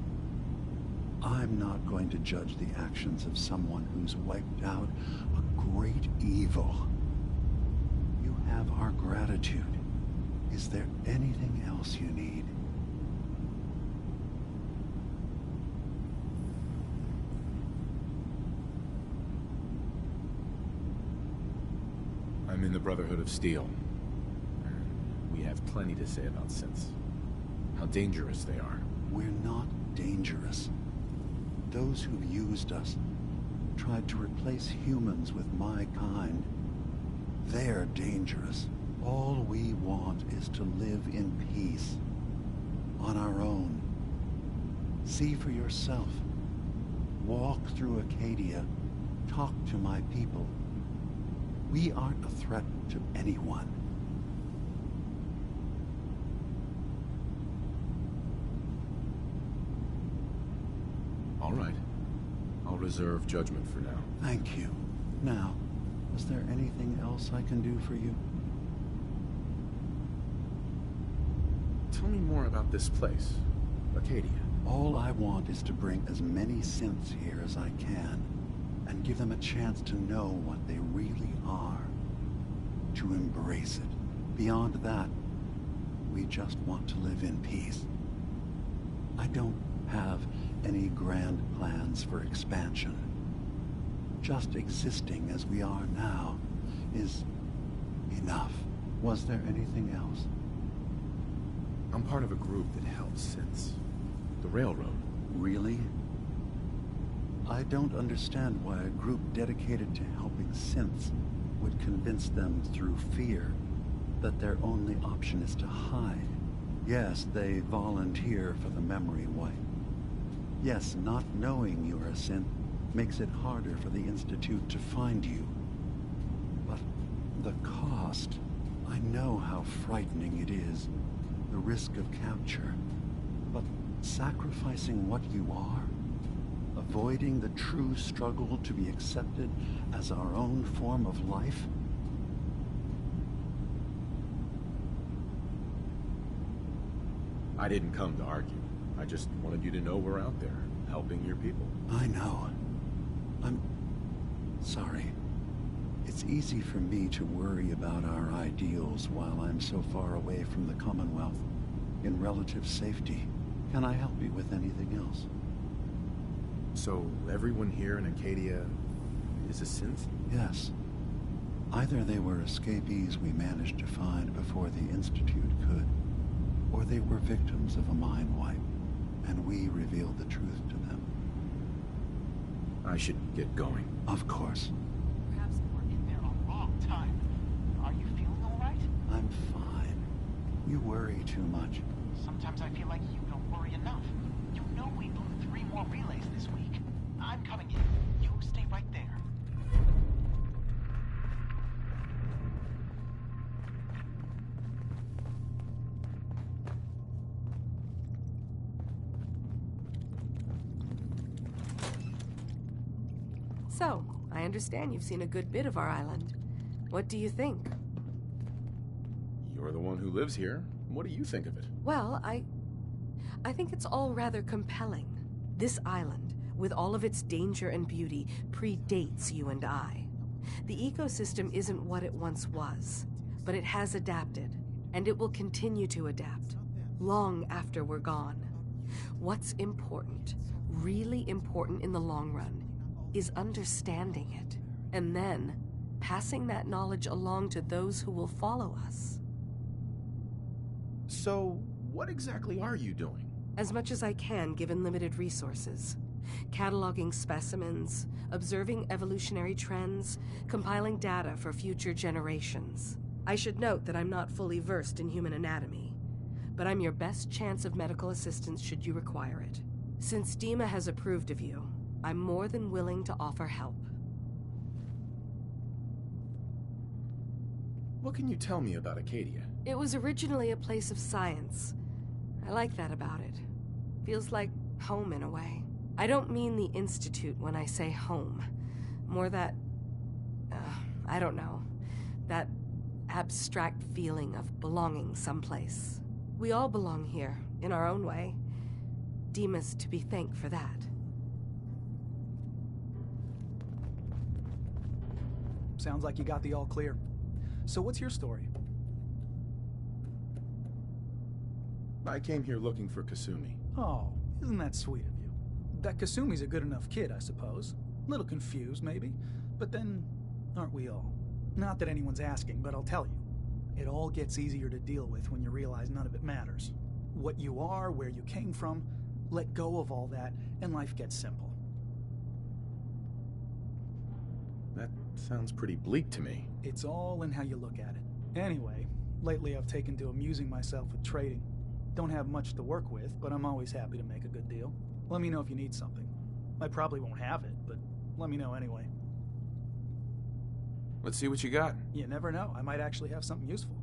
I'm not going to judge the actions of someone who's wiped out a great evil. You have our gratitude. Is there anything else you need? I'm in the Brotherhood of Steel. We have plenty to say about synths. How dangerous they are. We're not dangerous. Those who've used us, tried to replace humans with my kind, they're dangerous. All we want is to live in peace. On our own. See for yourself. Walk through Acadia. Talk to my people. We aren't a threat to anyone. All right. I'll reserve judgment for now. Thank you. Now, is there anything else I can do for you? Tell me more about this place, Acadia. All I want is to bring as many synths here as I can, and give them a chance to know what they really are. To embrace it. Beyond that, we just want to live in peace. I don't have any grand plans for expansion. Just existing as we are now is enough. Was there anything else? I'm part of a group that helps synths. The Railroad. Really? I don't understand why a group dedicated to helping synths would convince them through fear that their only option is to hide. Yes, they volunteer for the memory wipe. Yes, not knowing you're a synth makes it harder for the Institute to find you. But the cost, I know how frightening it is, the risk of capture. But sacrificing what you are, avoiding the true struggle to be accepted as our own form of life? I didn't come to argue. I just wanted you to know we're out there, helping your people. I know. I'm sorry. It's easy for me to worry about our ideals while I'm so far away from the Commonwealth, in relative safety. Can I help you with anything else? So, everyone here in Acadia is a synth? Yes. Either they were escapees we managed to find before the Institute could, or they were victims of a mind wipe, and we revealed the truth to them. I should get going. Of course. Perhaps we're in there a long time. Are you feeling all right? I'm fine. You worry too much. Sometimes I feel like you don't worry enough. You know we blew 3 more relays this week. I'm coming in. You stay right there. So, I understand you've seen a good bit of our island. What do you think? You're the one who lives here. What do you think of it? Well, I think it's all rather compelling. This island, with all of its danger and beauty, predates you and I. The ecosystem isn't what it once was, but it has adapted, and it will continue to adapt, long after we're gone. What's important, really important in the long run, is understanding it, and then passing that knowledge along to those who will follow us. So, what exactly are you doing? As much as I can, given limited resources. Cataloging specimens, observing evolutionary trends, compiling data for future generations. I should note that I'm not fully versed in human anatomy, but I'm your best chance of medical assistance should you require it. Since Dima has approved of you, I'm more than willing to offer help. What can you tell me about Acadia? It was originally a place of science. I like that about it. Feels like home in a way. I don't mean the Institute when I say home. More that, I don't know, that abstract feeling of belonging someplace. We all belong here, in our own way. Dima's to be thanked for that. Sounds like you got the all clear. So what's your story? I came here looking for Kasumi. Oh, isn't that sweet of you? That Kasumi's a good enough kid, I suppose. Little confused, maybe. But then, aren't we all? Not that anyone's asking, but I'll tell you. It all gets easier to deal with when you realize none of it matters. What you are, where you came from, let go of all that, and life gets simple. That sounds pretty bleak to me. It's all in how you look at it. Anyway, lately I've taken to amusing myself with trading. Don't have much to work with, but I'm always happy to make a good deal. Let me know if you need something. I probably won't have it, but let me know anyway. Let's see what you got. You never know. I might actually have something useful.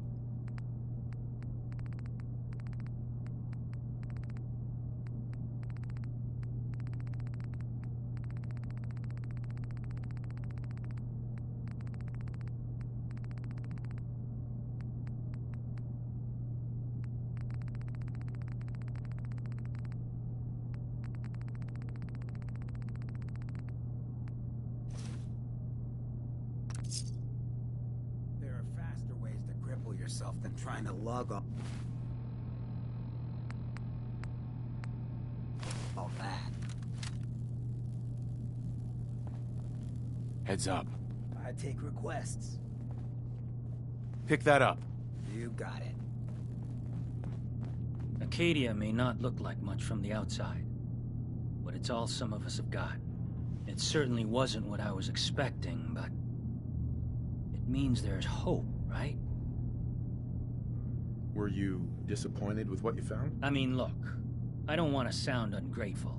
There are faster ways to cripple yourself than trying to lug up all that. Heads up. I take requests. Pick that up. You got it. Acadia may not look like much from the outside, but it's all some of us have got. It certainly wasn't what I was expecting, but it means there's hope, right? Were you disappointed with what you found? I mean, look, I don't want to sound ungrateful.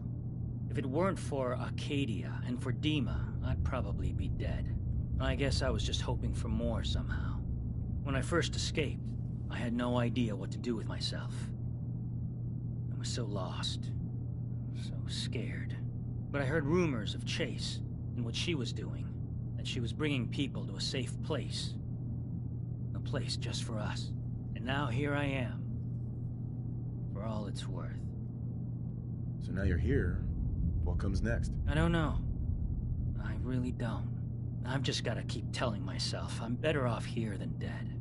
If it weren't for Acadia and for Dima, I'd probably be dead. I guess I was just hoping for more somehow. When I first escaped, I had no idea what to do with myself. I was so lost, so scared. But I heard rumors of Chase and what she was doing, that she was bringing people to a safe place. A place just for us. And now here I am, for all it's worth. So now you're here. What comes next? I don't know. I really don't. I've just got to keep telling myself I'm better off here than dead.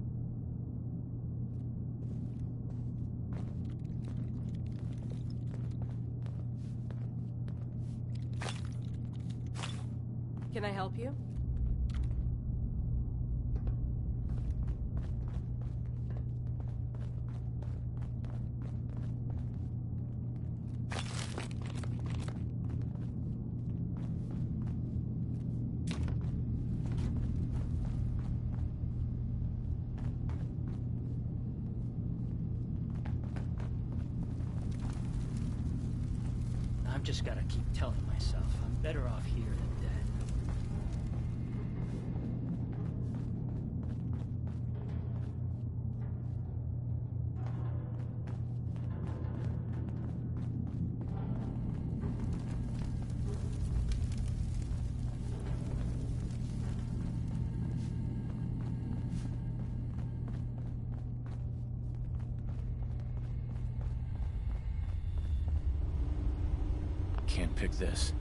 Can I help you? I've just got to keep telling myself I'm better off here than dead. Can't pick this.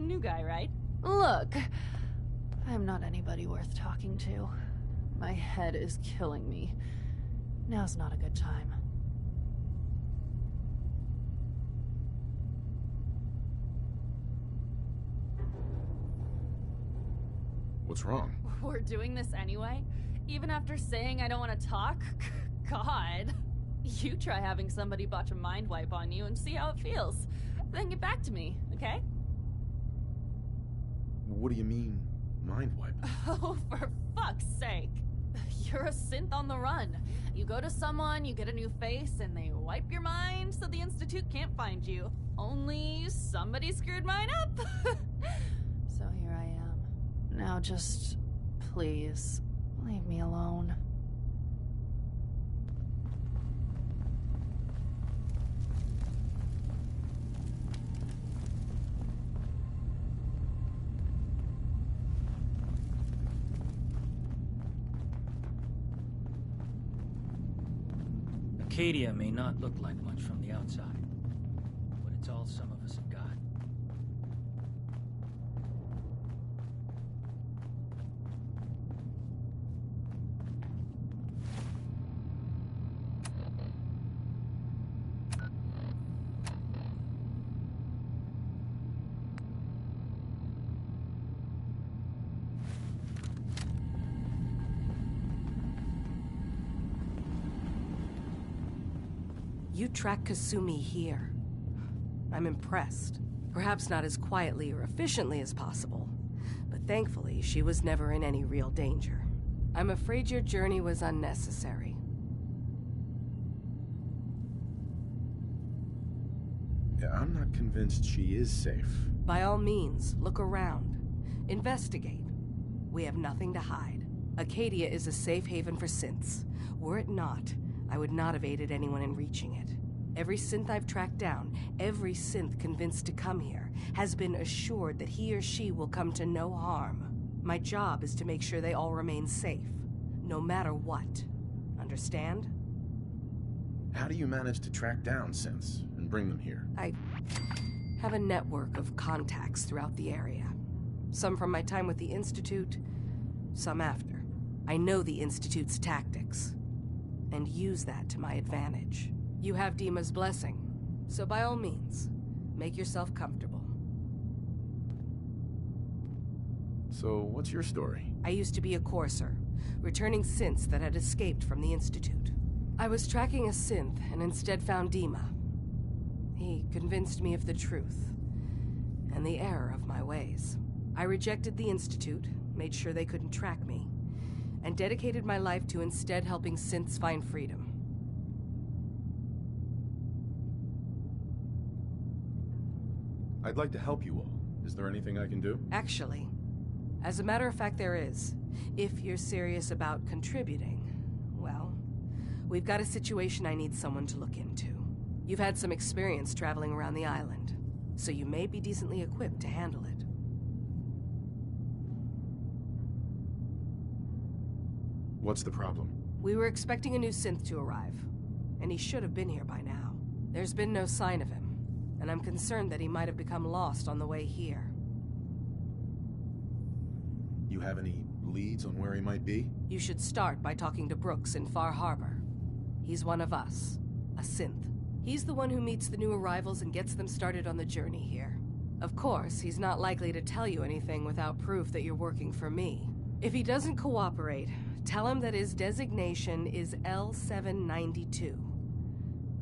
New guy, right? Look, I'm not anybody worth talking to. My head is killing me. Now's not a good time. What's wrong? We're doing this anyway? Even after saying I don't want to talk? God. You try having somebody botch a mind wipe on you and see how it feels. Then get back to me, okay? What do you mean, mind wipe? Oh, for fuck's sake. You're a synth on the run. You go to someone, you get a new face, and they wipe your mind so the Institute can't find you. Only somebody screwed mine up. So here I am. Now just, please, Leave me alone. Acadia may not look like much from the outside, but it's all some of us have got. You track Kasumi here. I'm impressed. Perhaps not as quietly or efficiently as possible, but thankfully she was never in any real danger. I'm afraid your journey was unnecessary. Yeah, I'm not convinced she is safe. By all means, look around. Investigate. We have nothing to hide. Acadia is a safe haven for synths. Were it not, I would not have aided anyone in reaching it. Every synth I've tracked down, every synth convinced to come here, has been assured that he or she will come to no harm. My job is to make sure they all remain safe, no matter what. Understand? How do you manage to track down synths and bring them here? I have a network of contacts throughout the area. Some from my time with the Institute, some after. I know the Institute's tactics, and use that to my advantage. You have Dima's blessing, so by all means, make yourself comfortable. So, what's your story? I used to be a courser, returning synths that had escaped from the Institute. I was tracking a synth and instead found Dima. He convinced me of the truth, and the error of my ways. I rejected the Institute, made sure they couldn't track me, and dedicated my life to instead helping synths find freedom. I'd like to help you all. Is there anything I can do? Actually, as a matter of fact, there is. If you're serious about contributing, well, we've got a situation I need someone to look into. You've had some experience traveling around the island, so you may be decently equipped to handle it. What's the problem? We were expecting a new synth to arrive, and he should have been here by now. There's been no sign of him, and I'm concerned that he might have become lost on the way here. You have any leads on where he might be? You should start by talking to Brooks in Far Harbor. He's one of us, a synth. He's the one who meets the new arrivals and gets them started on the journey here. Of course, he's not likely to tell you anything without proof that you're working for me. If he doesn't cooperate, tell him that his designation is L792.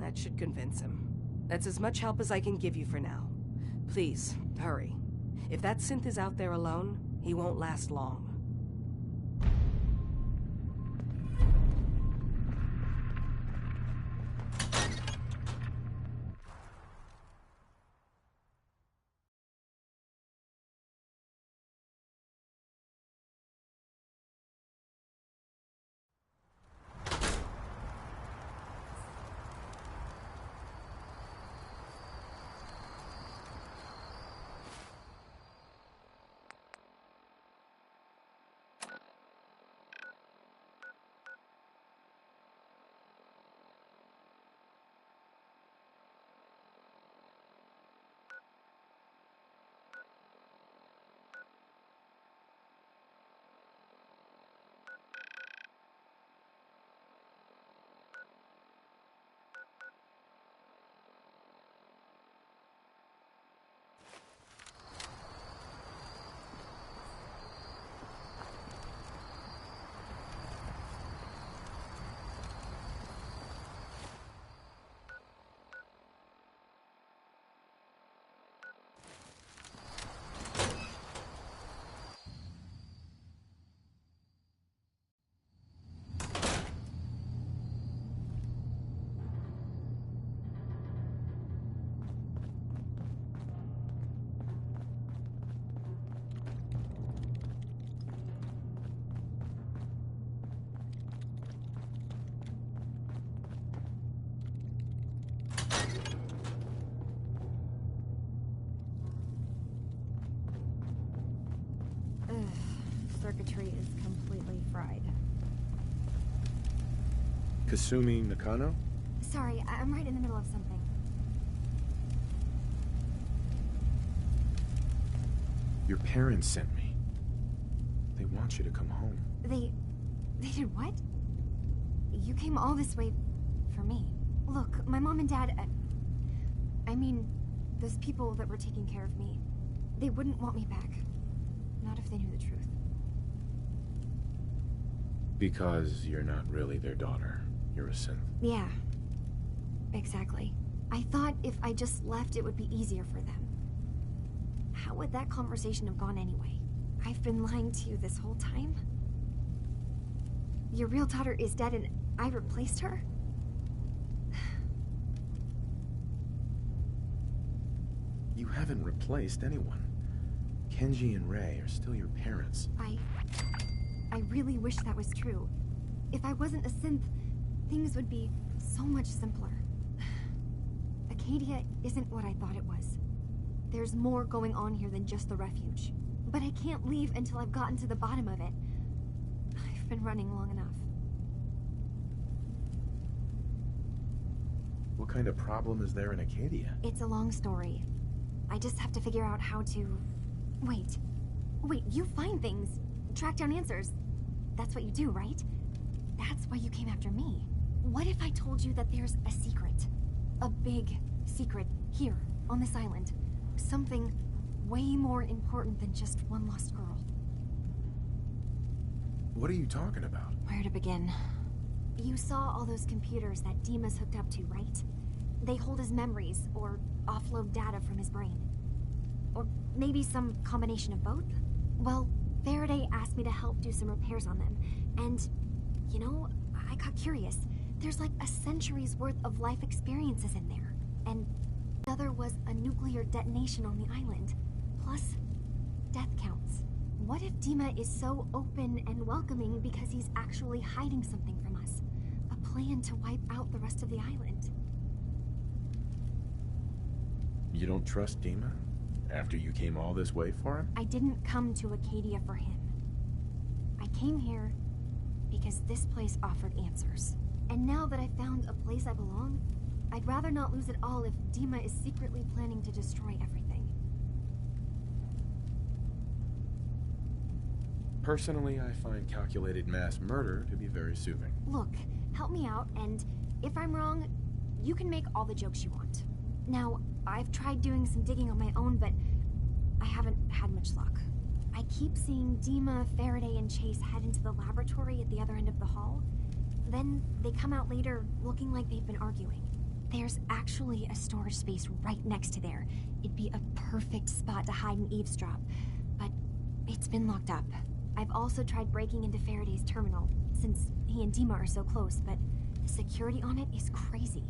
That should convince him. That's as much help as I can give you for now. Please, hurry. If that synth is out there alone, he won't last long. tree is completely fried. Kasumi Nakano? Sorry, I'm right in the middle of something. Your parents sent me. They want you to come home. They did what? You came all this way for me. Look, my mom and dad, I mean, those people that were taking care of me, they wouldn't want me back. Not if they knew the truth. Because you're not really their daughter. You're a synth. Yeah, exactly. I thought if I just left, it would be easier for them. How would that conversation have gone anyway? I've been lying to you this whole time? Your real daughter is dead and I replaced her? You haven't replaced anyone. Kenji and Rei are still your parents. I really wish that was true. If I wasn't a synth, things would be so much simpler. Acadia isn't what I thought it was. There's more going on here than just the refuge. But I can't leave until I've gotten to the bottom of it. I've been running long enough. What kind of problem is there in Acadia? It's a long story. I just have to figure out how to... Wait, you find things. Track down answers. That's what you do, right? That's why you came after me. What if I told you that there's a secret? A big secret here, on this island. Something way more important than just one lost girl. What are you talking about? Where to begin? You saw all those computers that Dima's hooked up to, right? They hold his memories, or offload data from his brain. Or maybe some combination of both? Well, Faraday asked me to help do some repairs on them, and, you know, I got curious. There's like a century's worth of life experiences in there, and the other was a nuclear detonation on the island, plus death counts. What if Dima is so open and welcoming because he's actually hiding something from us? A plan to wipe out the rest of the island? You don't trust Dima? After you came all this way for him? I didn't come to Acadia for him. I came here because this place offered answers. And now that I found a place I belong, I'd rather not lose it all if Dima is secretly planning to destroy everything. Personally, I find calculated mass murder to be very soothing. Look, help me out, and if I'm wrong, you can make all the jokes you want. Now, I've tried doing some digging on my own, but I haven't had much luck. I keep seeing Dima, Faraday, and Chase head into the laboratory at the other end of the hall. Then they come out later looking like they've been arguing. There's actually a storage space right next to there. It'd be a perfect spot to hide and eavesdrop, but it's been locked up. I've also tried breaking into Faraday's terminal, since he and Dima are so close, but the security on it is crazy.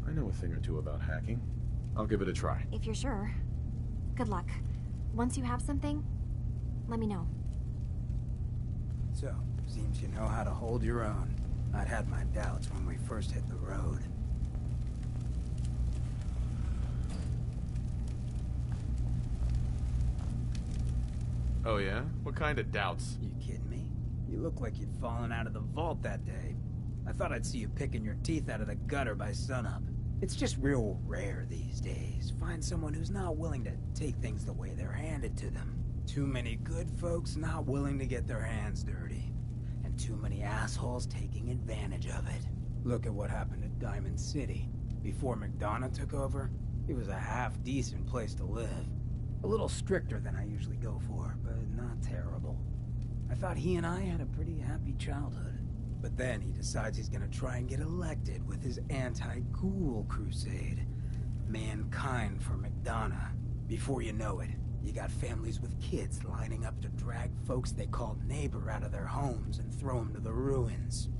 I know a thing or two about hacking. I'll give it a try. If you're sure. Good luck. Once you have something, let me know. So, seems you know how to hold your own. I'd had my doubts when we first hit the road. Oh yeah? What kind of doubts? You kidding me? You look like you'd fallen out of the vault that day. I thought I'd see you picking your teeth out of the gutter by sunup. It's just real rare these days. Find someone who's not willing to take things the way they're handed to them. Too many good folks not willing to get their hands dirty. And too many assholes taking advantage of it. Look at what happened at Diamond City. Before McDonough took over, it was a half-decent place to live. A little stricter than I usually go for, but not terrible. I thought he and I had a pretty happy childhood. But then he decides he's gonna try and get elected with his anti-ghoul crusade. Mankind for McDonough. Before you know it, you got families with kids lining up to drag folks they call neighbor out of their homes and throw them to the ruins.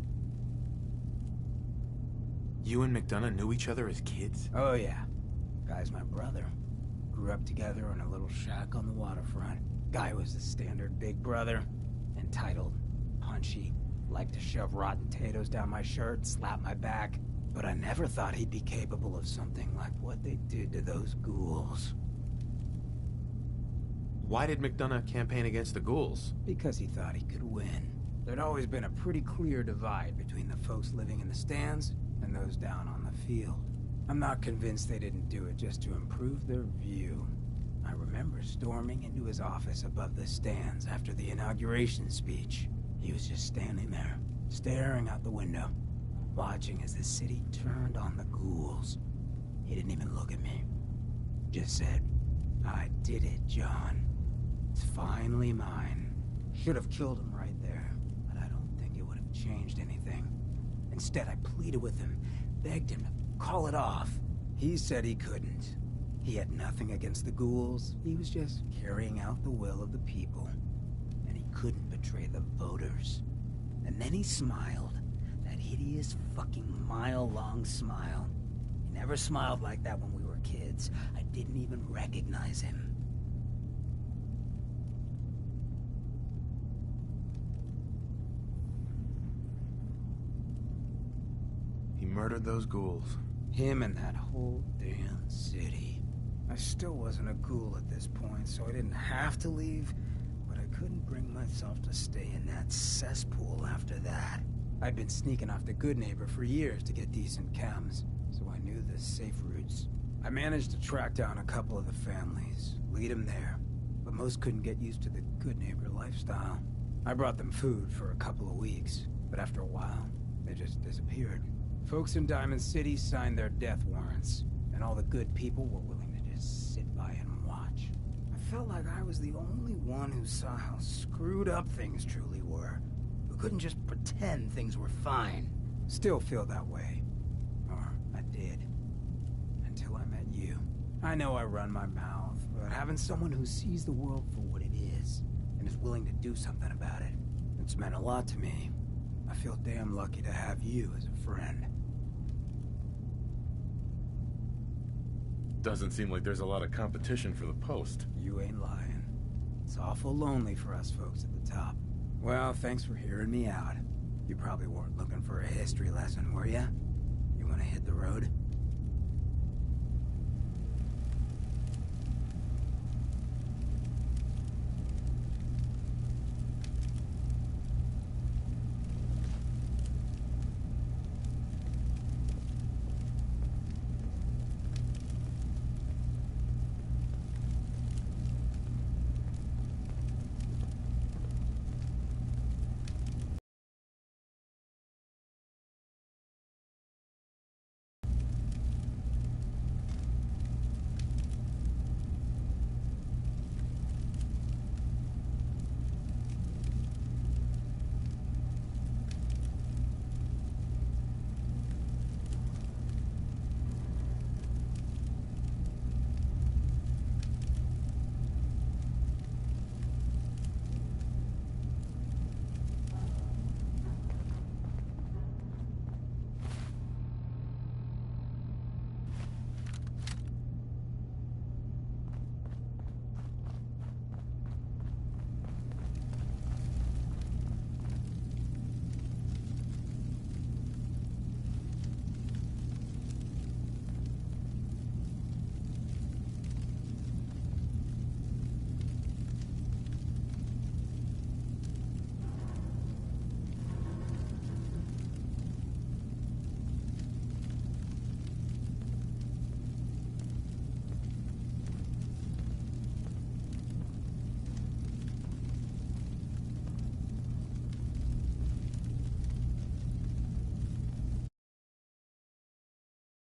You and McDonough knew each other as kids? Oh yeah. Guy's my brother. Grew up together in a little shack on the waterfront. Guy was the standard big brother. Entitled, punchy, liked to shove rotten potatoes down my shirt, slap my back. But I never thought he'd be capable of something like what they did to those ghouls. Why did McDonough campaign against the ghouls? Because he thought he could win. There'd always been a pretty clear divide between the folks living in the stands and those down on the field. I'm not convinced they didn't do it just to improve their view. I remember storming into his office above the stands after the inauguration speech. He was just standing there, staring out the window, watching as the city turned on the ghouls. He didn't even look at me. Just said, "I did it, John. It's finally mine." Should have killed him right there, but I don't think it would have changed anything. Instead, I pleaded with him, begged him to call it off. He said he couldn't. He had nothing against the ghouls. He was just carrying out the will of the people. And he couldn't betray the voters. And then he smiled. That hideous fucking mile-long smile. He never smiled like that when we were kids. I didn't even recognize him. He murdered those ghouls. Him and that whole damn city. I still wasn't a ghoul at this point, so I didn't have to leave, but I couldn't bring myself to stay in that cesspool after that. I'd been sneaking off the Good Neighbor for years to get decent chems, so I knew the safe routes. I managed to track down a couple of the families, lead them there, but most couldn't get used to the Good Neighbor lifestyle. I brought them food for a couple of weeks, but after a while, they just disappeared. Folks in Diamond City signed their death warrants, and all the good people were willing to just sit by and watch. I felt like I was the only one who saw how screwed up things truly were, who couldn't just pretend things were fine. Still feel that way. Or I did. Until I met you. I know I run my mouth, but having someone who sees the world for what it is, and is willing to do something about it, it's meant a lot to me. I feel damn lucky to have you as a friend. Doesn't seem like there's a lot of competition for the post. You ain't lying. It's awful lonely for us folks at the top. Well, thanks for hearing me out. You probably weren't looking for a history lesson, were ya? You wanna hit the road?